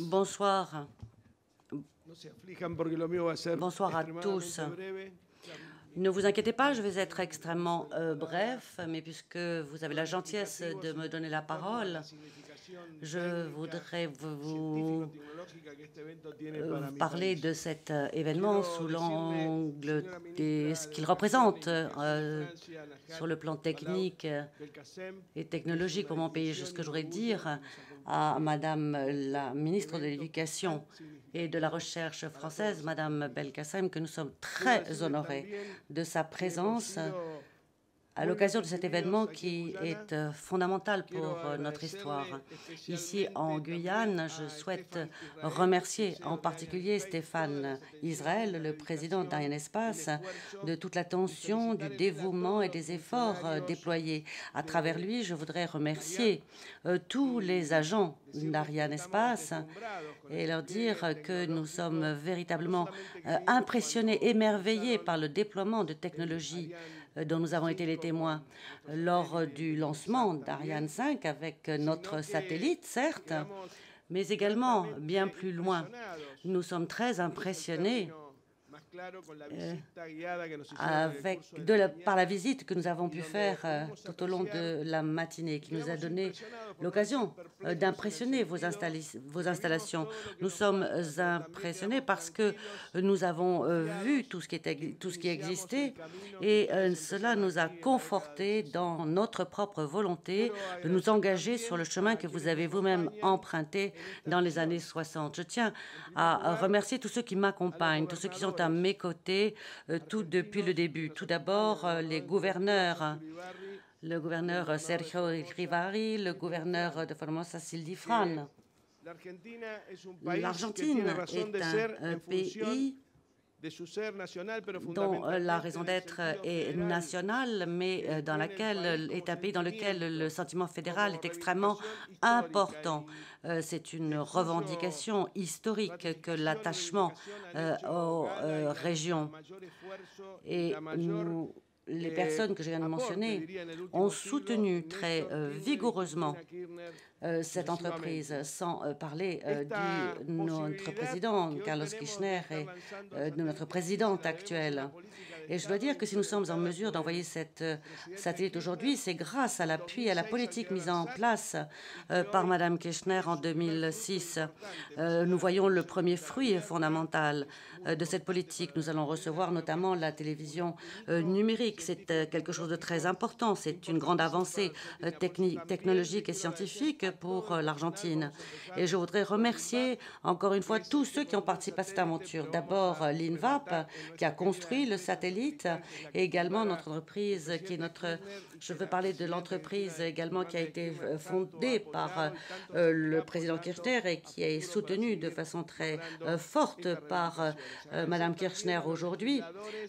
Bonsoir. Bonsoir à tous. Ne vous inquiétez pas, je vais être extrêmement bref, mais puisque vous avez la gentillesse de me donner la parole, Je voudrais vous parler de cet événement sous l'angle de ce qu'il représente sur le plan technique et technologique pour mon pays. Ce que je voudrais dire à Madame la ministre de l'Éducation et de la Recherche française, Madame Belkacem, que nous sommes très honorés de sa présence à l'occasion de cet événement qui est fondamental pour notre histoire. Ici, en Guyane, je souhaite remercier en particulier Stéphane Israël, le président d'Arianespace, de toute l'attention, du dévouement et des efforts déployés. À travers lui, je voudrais remercier tous les agents d'Arianespace et leur dire que nous sommes véritablement impressionnés, émerveillés par le déploiement de technologies dont nous avons été les témoins lors du lancement d'Ariane 5 avec notre satellite, certes, mais également bien plus loin. Nous sommes très impressionnés par la visite que nous avons pu faire tout au long de la matinée, qui nous a donné l'occasion d'impressionner vos installations. Nous sommes impressionnés parce que nous avons vu tout ce qui existait et cela nous a confortés dans notre propre volonté de nous engager sur le chemin que vous avez vous-même emprunté dans les années 60. Je tiens à remercier tous ceux qui m'accompagnent, tous ceux qui sont à mes côtés, tout depuis le début. Tout d'abord, les gouverneurs, le gouverneur Sergio Rivari, le gouverneur de Formosa, Sildi Fran. L'Argentine est un pays dont la raison d'être est nationale, mais est un pays dans lequel le sentiment fédéral est extrêmement important. C'est une revendication historique que l'attachement aux régions. Et les personnes que je viens de mentionner ont soutenu très vigoureusement cette entreprise, sans parler de notre président, Carlos Kirchner, et de notre présidente actuelle. Et je dois dire que si nous sommes en mesure d'envoyer cette satellite aujourd'hui, c'est grâce à l'appui, à la politique mise en place par Mme Kirchner en 2006. Nous voyons le premier fruit fondamental de cette politique. Nous allons recevoir notamment la télévision numérique. C'est quelque chose de très important. C'est une grande avancée technologique et scientifique pour l'Argentine. Et je voudrais remercier encore une fois tous ceux qui ont participé à cette aventure. D'abord l'INVAP qui a construit le satellite et également notre entreprise qui est je veux parler de l'entreprise également qui a été fondée par le président Kirchner et qui est soutenue de façon très forte par Madame Kirchner aujourd'hui.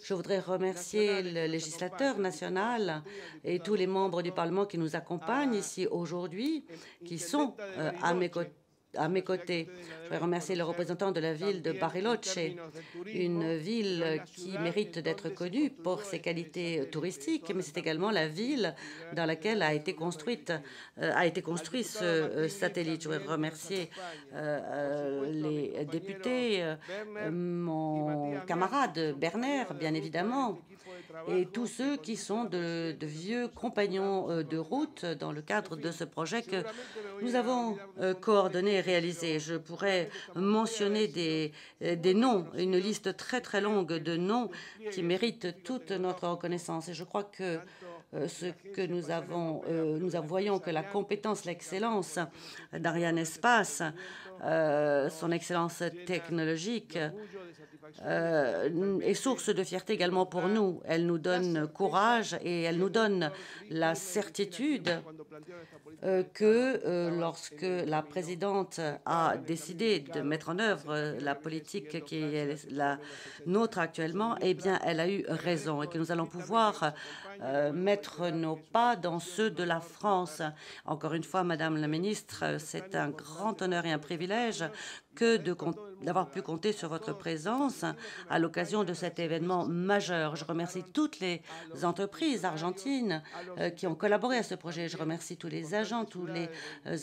Je voudrais remercier le législateur national et tous les membres du Parlement qui nous accompagnent ici aujourd'hui, qui sont à mes côtés. Je voudrais remercier le représentant de la ville de Bariloche, une ville qui mérite d'être connue pour ses qualités touristiques, mais c'est également la ville dans laquelle a été construit ce satellite. Je voudrais remercier les députés, mon camarade Berner, bien évidemment, et tous ceux qui sont de vieux compagnons de route dans le cadre de ce projet que nous avons coordonné et réalisé. Je pourrais mentionner des noms, une liste très très longue de noms qui méritent toute notre reconnaissance. Et je crois que ce que nous voyons que la compétence, l'excellence d'Arianespace, son excellence technologique, est source de fierté également pour nous. Elle nous donne courage et elle nous donne la certitude que lorsque la présidente a décidé de mettre en œuvre la politique qui est la nôtre actuellement, eh bien, elle a eu raison et que nous allons pouvoir mettre nos pas dans ceux de la France. Encore une fois, Madame la ministre, c'est un grand honneur et un privilège d'avoir pu compter sur votre présence à l'occasion de cet événement majeur. Je remercie toutes les entreprises argentines qui ont collaboré à ce projet. Je remercie tous les agents, tous les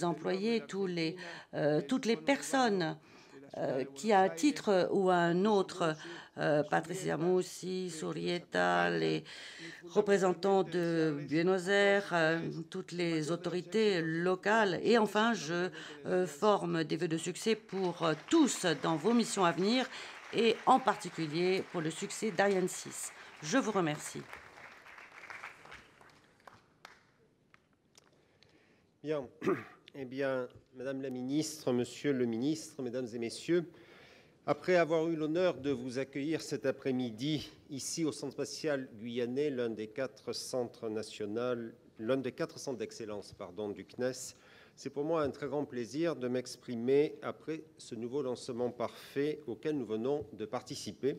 employés, toutes les personnes qui à un titre ou à un autre, Patricia Mussi, Surieta, les représentants de Buenos Aires, toutes les autorités locales. Et enfin, je forme des vœux de succès pour tous dans vos missions à venir et en particulier pour le succès d'Ariane 6. Je vous remercie. Bien. Eh bien, Madame la Ministre, Monsieur le Ministre, Mesdames et Messieurs, après avoir eu l'honneur de vous accueillir cet après-midi ici au Centre spatial guyanais, l'un des quatre centres d'excellence du CNES, c'est pour moi un très grand plaisir de m'exprimer après ce nouveau lancement parfait auquel nous venons de participer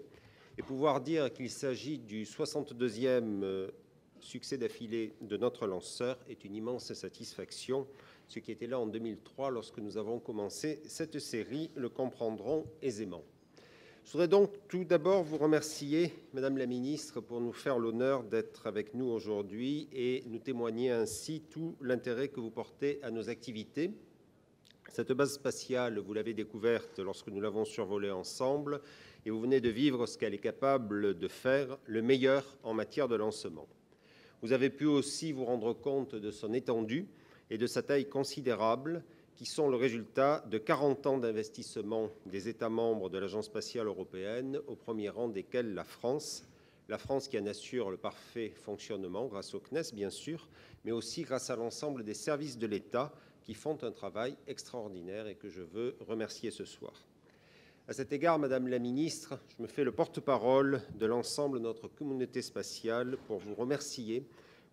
et pouvoir dire qu'il s'agit du 62e succès d'affilée de notre lanceur est une immense satisfaction. Ceux qui étaient là en 2003, lorsque nous avons commencé cette série, le comprendront aisément. Je voudrais donc tout d'abord vous remercier, Madame la Ministre, pour nous faire l'honneur d'être avec nous aujourd'hui et nous témoigner ainsi tout l'intérêt que vous portez à nos activités. Cette base spatiale, vous l'avez découverte lorsque nous l'avons survolée ensemble et vous venez de vivre ce qu'elle est capable de faire, le meilleur en matière de lancement. Vous avez pu aussi vous rendre compte de son étendue et de sa taille considérable, qui sont le résultat de 40 ans d'investissement des États membres de l'Agence spatiale européenne, au premier rang desquels la France qui en assure le parfait fonctionnement grâce au CNES, bien sûr, mais aussi grâce à l'ensemble des services de l'État qui font un travail extraordinaire et que je veux remercier ce soir. À cet égard, Madame la Ministre, je me fais le porte-parole de l'ensemble de notre communauté spatiale pour vous remercier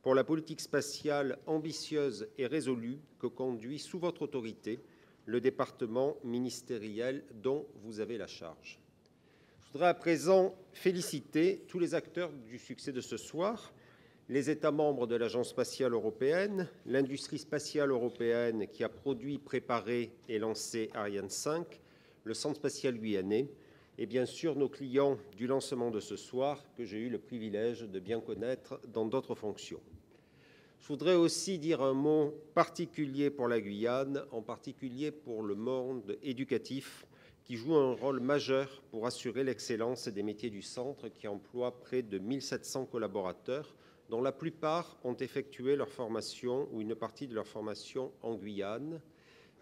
pour la politique spatiale ambitieuse et résolue que conduit sous votre autorité le département ministériel dont vous avez la charge. Je voudrais à présent féliciter tous les acteurs du succès de ce soir, les États membres de l'Agence spatiale européenne, l'industrie spatiale européenne qui a produit, préparé et lancé Ariane 5, le Centre spatial guyanais, et bien sûr nos clients du lancement de ce soir, que j'ai eu le privilège de bien connaître dans d'autres fonctions. Je voudrais aussi dire un mot particulier pour la Guyane, en particulier pour le monde éducatif, qui joue un rôle majeur pour assurer l'excellence des métiers du centre, qui emploie près de 1700 collaborateurs, dont la plupart ont effectué leur formation ou une partie de leur formation en Guyane.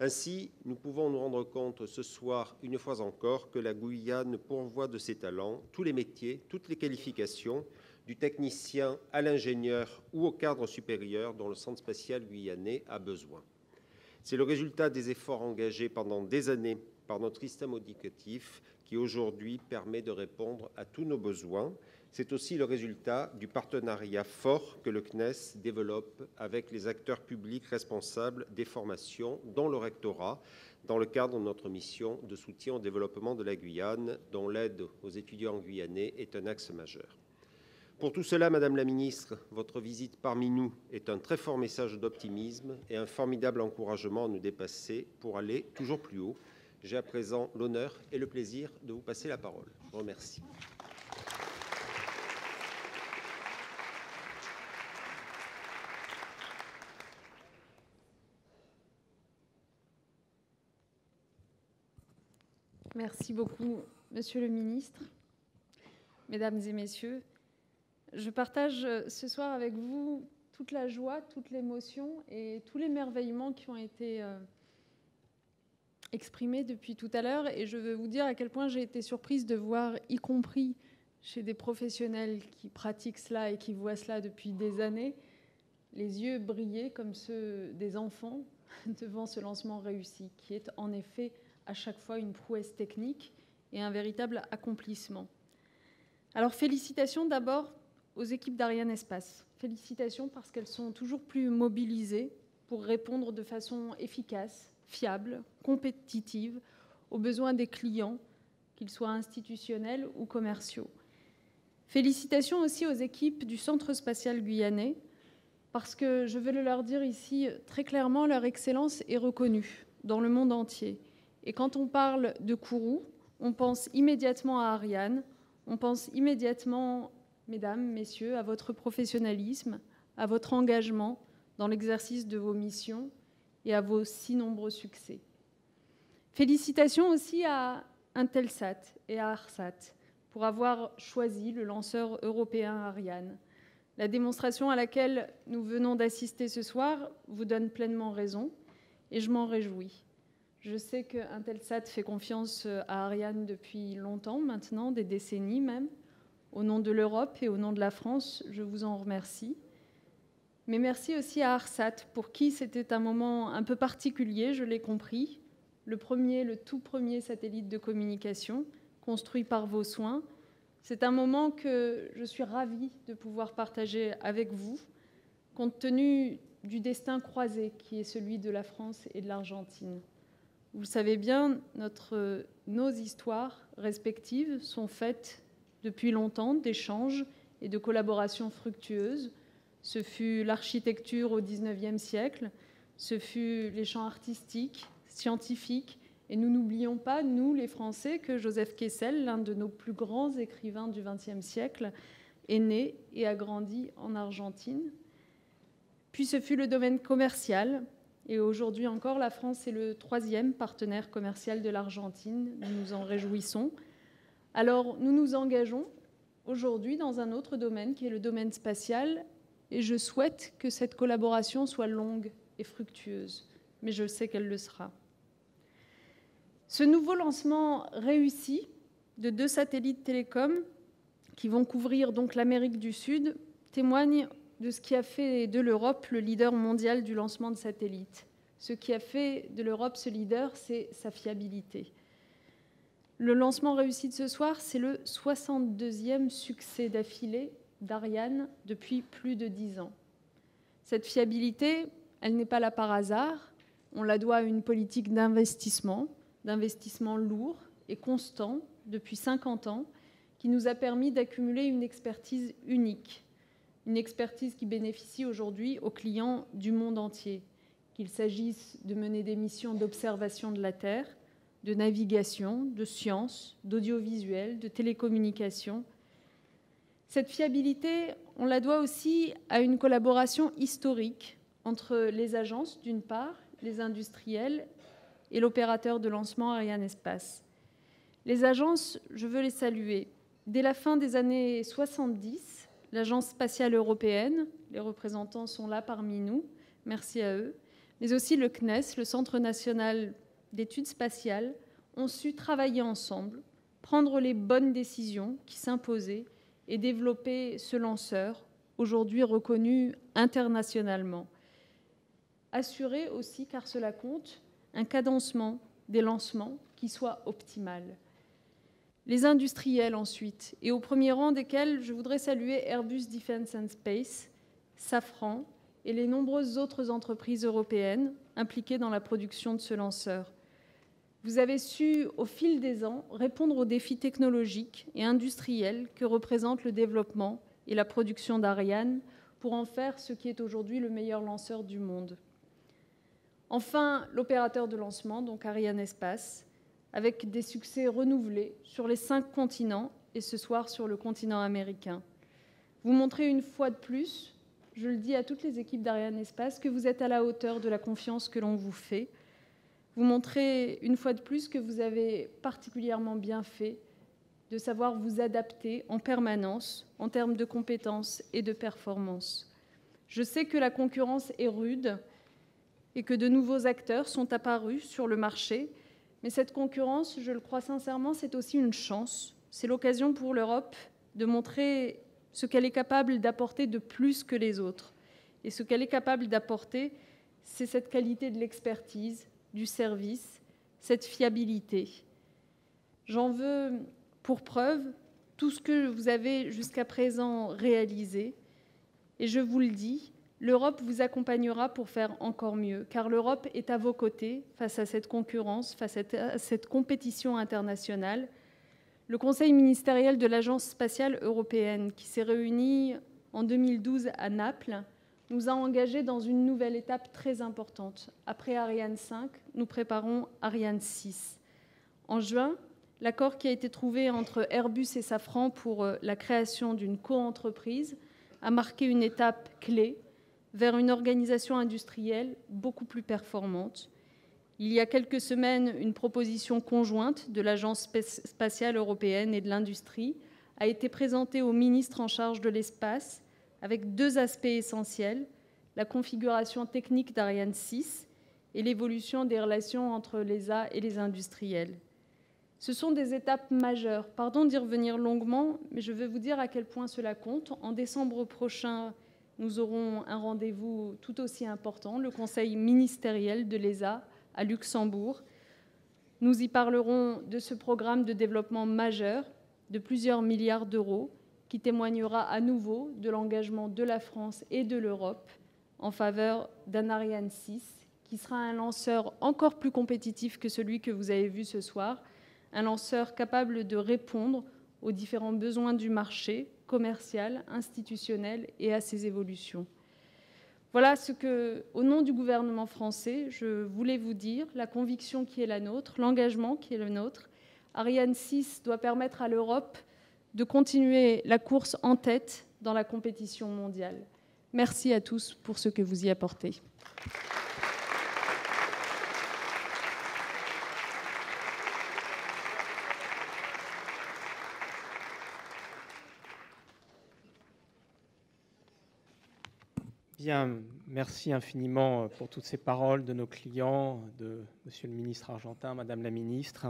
Ainsi, nous pouvons nous rendre compte ce soir, une fois encore, que la Guyane pourvoit de ses talents, tous les métiers, toutes les qualifications, du technicien à l'ingénieur ou au cadre supérieur dont le Centre spatial guyanais a besoin. C'est le résultat des efforts engagés pendant des années par notre système éducatif qui aujourd'hui permet de répondre à tous nos besoins. C'est aussi le résultat du partenariat fort que le CNES développe avec les acteurs publics responsables des formations, dont le rectorat, dans le cadre de notre mission de soutien au développement de la Guyane, dont l'aide aux étudiants guyanais est un axe majeur. Pour tout cela, Madame la Ministre, votre visite parmi nous est un très fort message d'optimisme et un formidable encouragement à nous dépasser pour aller toujours plus haut. J'ai à présent l'honneur et le plaisir de vous passer la parole. Je vous remercie. Merci beaucoup, Monsieur le Ministre. Mesdames et Messieurs, je partage ce soir avec vous toute la joie, toute l'émotion et tout l'émerveillement qui ont été exprimés depuis tout à l'heure. Et je veux vous dire à quel point j'ai été surprise de voir, y compris chez des professionnels qui pratiquent cela et qui voient cela depuis des années, les yeux briller comme ceux des enfants devant ce lancement réussi, qui est en effet à chaque fois une prouesse technique et un véritable accomplissement. Alors félicitations d'abord aux équipes d'Ariane Espace. Félicitations parce qu'elles sont toujours plus mobilisées pour répondre de façon efficace, fiable, compétitive aux besoins des clients, qu'ils soient institutionnels ou commerciaux. Félicitations aussi aux équipes du Centre spatial guyanais parce que, je veux le leur dire ici très clairement, leur excellence est reconnue dans le monde entier. Et quand on parle de Kourou, on pense immédiatement à Ariane, on pense immédiatement, mesdames, messieurs, à votre professionnalisme, à votre engagement dans l'exercice de vos missions et à vos si nombreux succès. Félicitations aussi à Intelsat et à ARSAT pour avoir choisi le lanceur européen Ariane. La démonstration à laquelle nous venons d'assister ce soir vous donne pleinement raison et je m'en réjouis. Je sais que Intelsat fait confiance à Ariane depuis longtemps maintenant, des décennies même. Au nom de l'Europe et au nom de la France, je vous en remercie. Mais merci aussi à ARSAT, pour qui c'était un moment un peu particulier, je l'ai compris. Le tout premier satellite de communication, construit par vos soins. C'est un moment que je suis ravie de pouvoir partager avec vous, compte tenu du destin croisé qui est celui de la France et de l'Argentine. Vous le savez bien, nos histoires respectives sont faites depuis longtemps d'échanges et de collaborations fructueuses. Ce fut l'architecture au XIXe siècle, ce fut les champs artistiques, scientifiques, et nous n'oublions pas, nous les Français, que Joseph Kessel, l'un de nos plus grands écrivains du XXe siècle, est né et a grandi en Argentine. Puis ce fut le domaine commercial, et aujourd'hui encore, la France est le 3e partenaire commercial de l'Argentine. Nous nous en réjouissons. Alors, nous nous engageons aujourd'hui dans un autre domaine, qui est le domaine spatial, et je souhaite que cette collaboration soit longue et fructueuse, mais je sais qu'elle le sera. Ce nouveau lancement réussi de 2 satellites télécoms qui vont couvrir donc l'Amérique du Sud témoigne de ce qui a fait de l'Europe le leader mondial du lancement de satellites. Ce qui a fait de l'Europe ce leader, c'est sa fiabilité. Le lancement réussi de ce soir, c'est le 62e succès d'affilée d'Ariane depuis plus de 10 ans. Cette fiabilité, elle n'est pas là par hasard. On la doit à une politique d'investissement lourd et constant depuis 50 ans, qui nous a permis d'accumuler une expertise unique. Une expertise qui bénéficie aujourd'hui aux clients du monde entier, qu'il s'agisse de mener des missions d'observation de la Terre, de navigation, de sciences, d'audiovisuel, de télécommunications. Cette fiabilité, on la doit aussi à une collaboration historique entre les agences, d'une part, les industriels et l'opérateur de lancement Arianespace. Les agences, je veux les saluer. Dès la fin des années 70, l'Agence spatiale européenne, les représentants sont là parmi nous, merci à eux, mais aussi le CNES, le Centre national d'études spatiales, ont su travailler ensemble, prendre les bonnes décisions qui s'imposaient et développer ce lanceur, aujourd'hui reconnu internationalement. Assurer aussi, car cela compte, un cadencement des lancements qui soit optimal. Les industriels ensuite, et au premier rang desquels je voudrais saluer Airbus Defence and Space, Safran et les nombreuses autres entreprises européennes impliquées dans la production de ce lanceur. Vous avez su, au fil des ans, répondre aux défis technologiques et industriels que représentent le développement et la production d'Ariane pour en faire ce qui est aujourd'hui le meilleur lanceur du monde. Enfin, l'opérateur de lancement, donc Arianespace, avec des succès renouvelés sur les 5 continents et ce soir sur le continent américain. Vous montrez une fois de plus, je le dis à toutes les équipes d'Arianespace, que vous êtes à la hauteur de la confiance que l'on vous fait. Vous montrez une fois de plus que vous avez particulièrement bien fait de savoir vous adapter en permanence en termes de compétences et de performance. Je sais que la concurrence est rude et que de nouveaux acteurs sont apparus sur le marché. Mais cette concurrence, je le crois sincèrement, c'est aussi une chance. C'est l'occasion pour l'Europe de montrer ce qu'elle est capable d'apporter de plus que les autres. Et ce qu'elle est capable d'apporter, c'est cette qualité de l'expertise, du service, cette fiabilité. J'en veux pour preuve tout ce que vous avez jusqu'à présent réalisé. Et je vous le dis, l'Europe vous accompagnera pour faire encore mieux, car l'Europe est à vos côtés face à cette concurrence, face à cette compétition internationale. Le Conseil ministériel de l'Agence spatiale européenne, qui s'est réuni en 2012 à Naples, nous a engagés dans une nouvelle étape très importante. Après Ariane 5, nous préparons Ariane 6. En juin, l'accord qui a été trouvé entre Airbus et Safran pour la création d'une coentreprise a marqué une étape clé vers une organisation industrielle beaucoup plus performante. Il y a quelques semaines, une proposition conjointe de l'Agence spatiale européenne et de l'industrie a été présentée au ministre en charge de l'espace avec deux aspects essentiels, la configuration technique d'Ariane 6 et l'évolution des relations entre l'ESA et les industriels. Ce sont des étapes majeures. Pardon d'y revenir longuement, mais je veux vous dire à quel point cela compte. En décembre prochain, nous aurons un rendez-vous tout aussi important, le Conseil ministériel de l'ESA à Luxembourg. Nous y parlerons de ce programme de développement majeur de plusieurs milliards d'euros qui témoignera à nouveau de l'engagement de la France et de l'Europe en faveur d'un Ariane 6 qui sera un lanceur encore plus compétitif que celui que vous avez vu ce soir, un lanceur capable de répondre aux différents besoins du marché commercial, institutionnel et à ses évolutions. Voilà ce que, au nom du gouvernement français, je voulais vous dire, la conviction qui est la nôtre, l'engagement qui est le nôtre. Ariane 6 doit permettre à l'Europe de continuer la course en tête dans la compétition mondiale. Merci à tous pour ce que vous y apportez. Bien, merci infiniment pour toutes ces paroles de nos clients, de Monsieur le ministre argentin, Madame la ministre.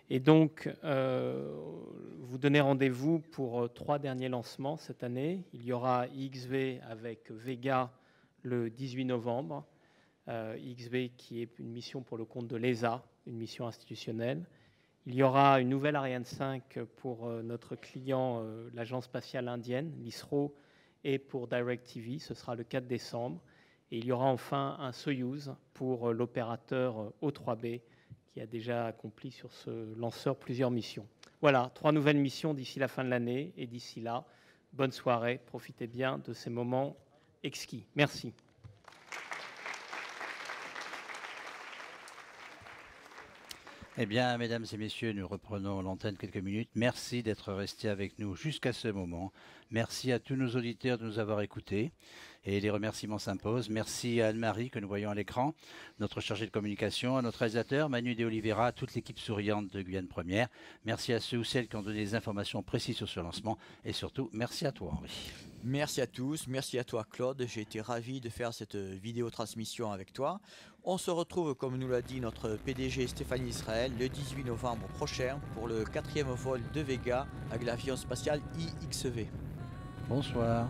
Et donc, vous donnez rendez-vous pour 3 derniers lancements cette année. Il y aura IXV avec Vega le 18 novembre. IXV qui est une mission pour le compte de l'ESA, une mission institutionnelle. Il y aura une nouvelle Ariane 5 pour notre client, l'agence spatiale indienne, l'ISRO, et pour DirecTV, ce sera le 4 décembre. Et il y aura enfin un Soyuz pour l'opérateur O3B qui a déjà accompli sur ce lanceur plusieurs missions. Voilà, 3 nouvelles missions d'ici la fin de l'année. Et d'ici là, bonne soirée, profitez bien de ces moments exquis. Merci. Eh bien, mesdames et messieurs, nous reprenons l'antenne quelques minutes. Merci d'être restés avec nous jusqu'à ce moment. Merci à tous nos auditeurs de nous avoir écoutés. Et les remerciements s'imposent. Merci à Anne-Marie que nous voyons à l'écran, notre chargée de communication, à notre réalisateur Manu de Oliveira, à toute l'équipe souriante de Guyane Première. Merci à ceux ou celles qui ont donné des informations précises sur ce lancement. Et surtout, merci à toi, Henri. Merci à tous, merci à toi Claude, j'ai été ravi de faire cette vidéo transmission avec toi. On se retrouve, comme nous l'a dit notre PDG Stéphanie Israël, le 18 novembre prochain pour le 4e vol de Vega avec l'avion spatial IXV. Bonsoir.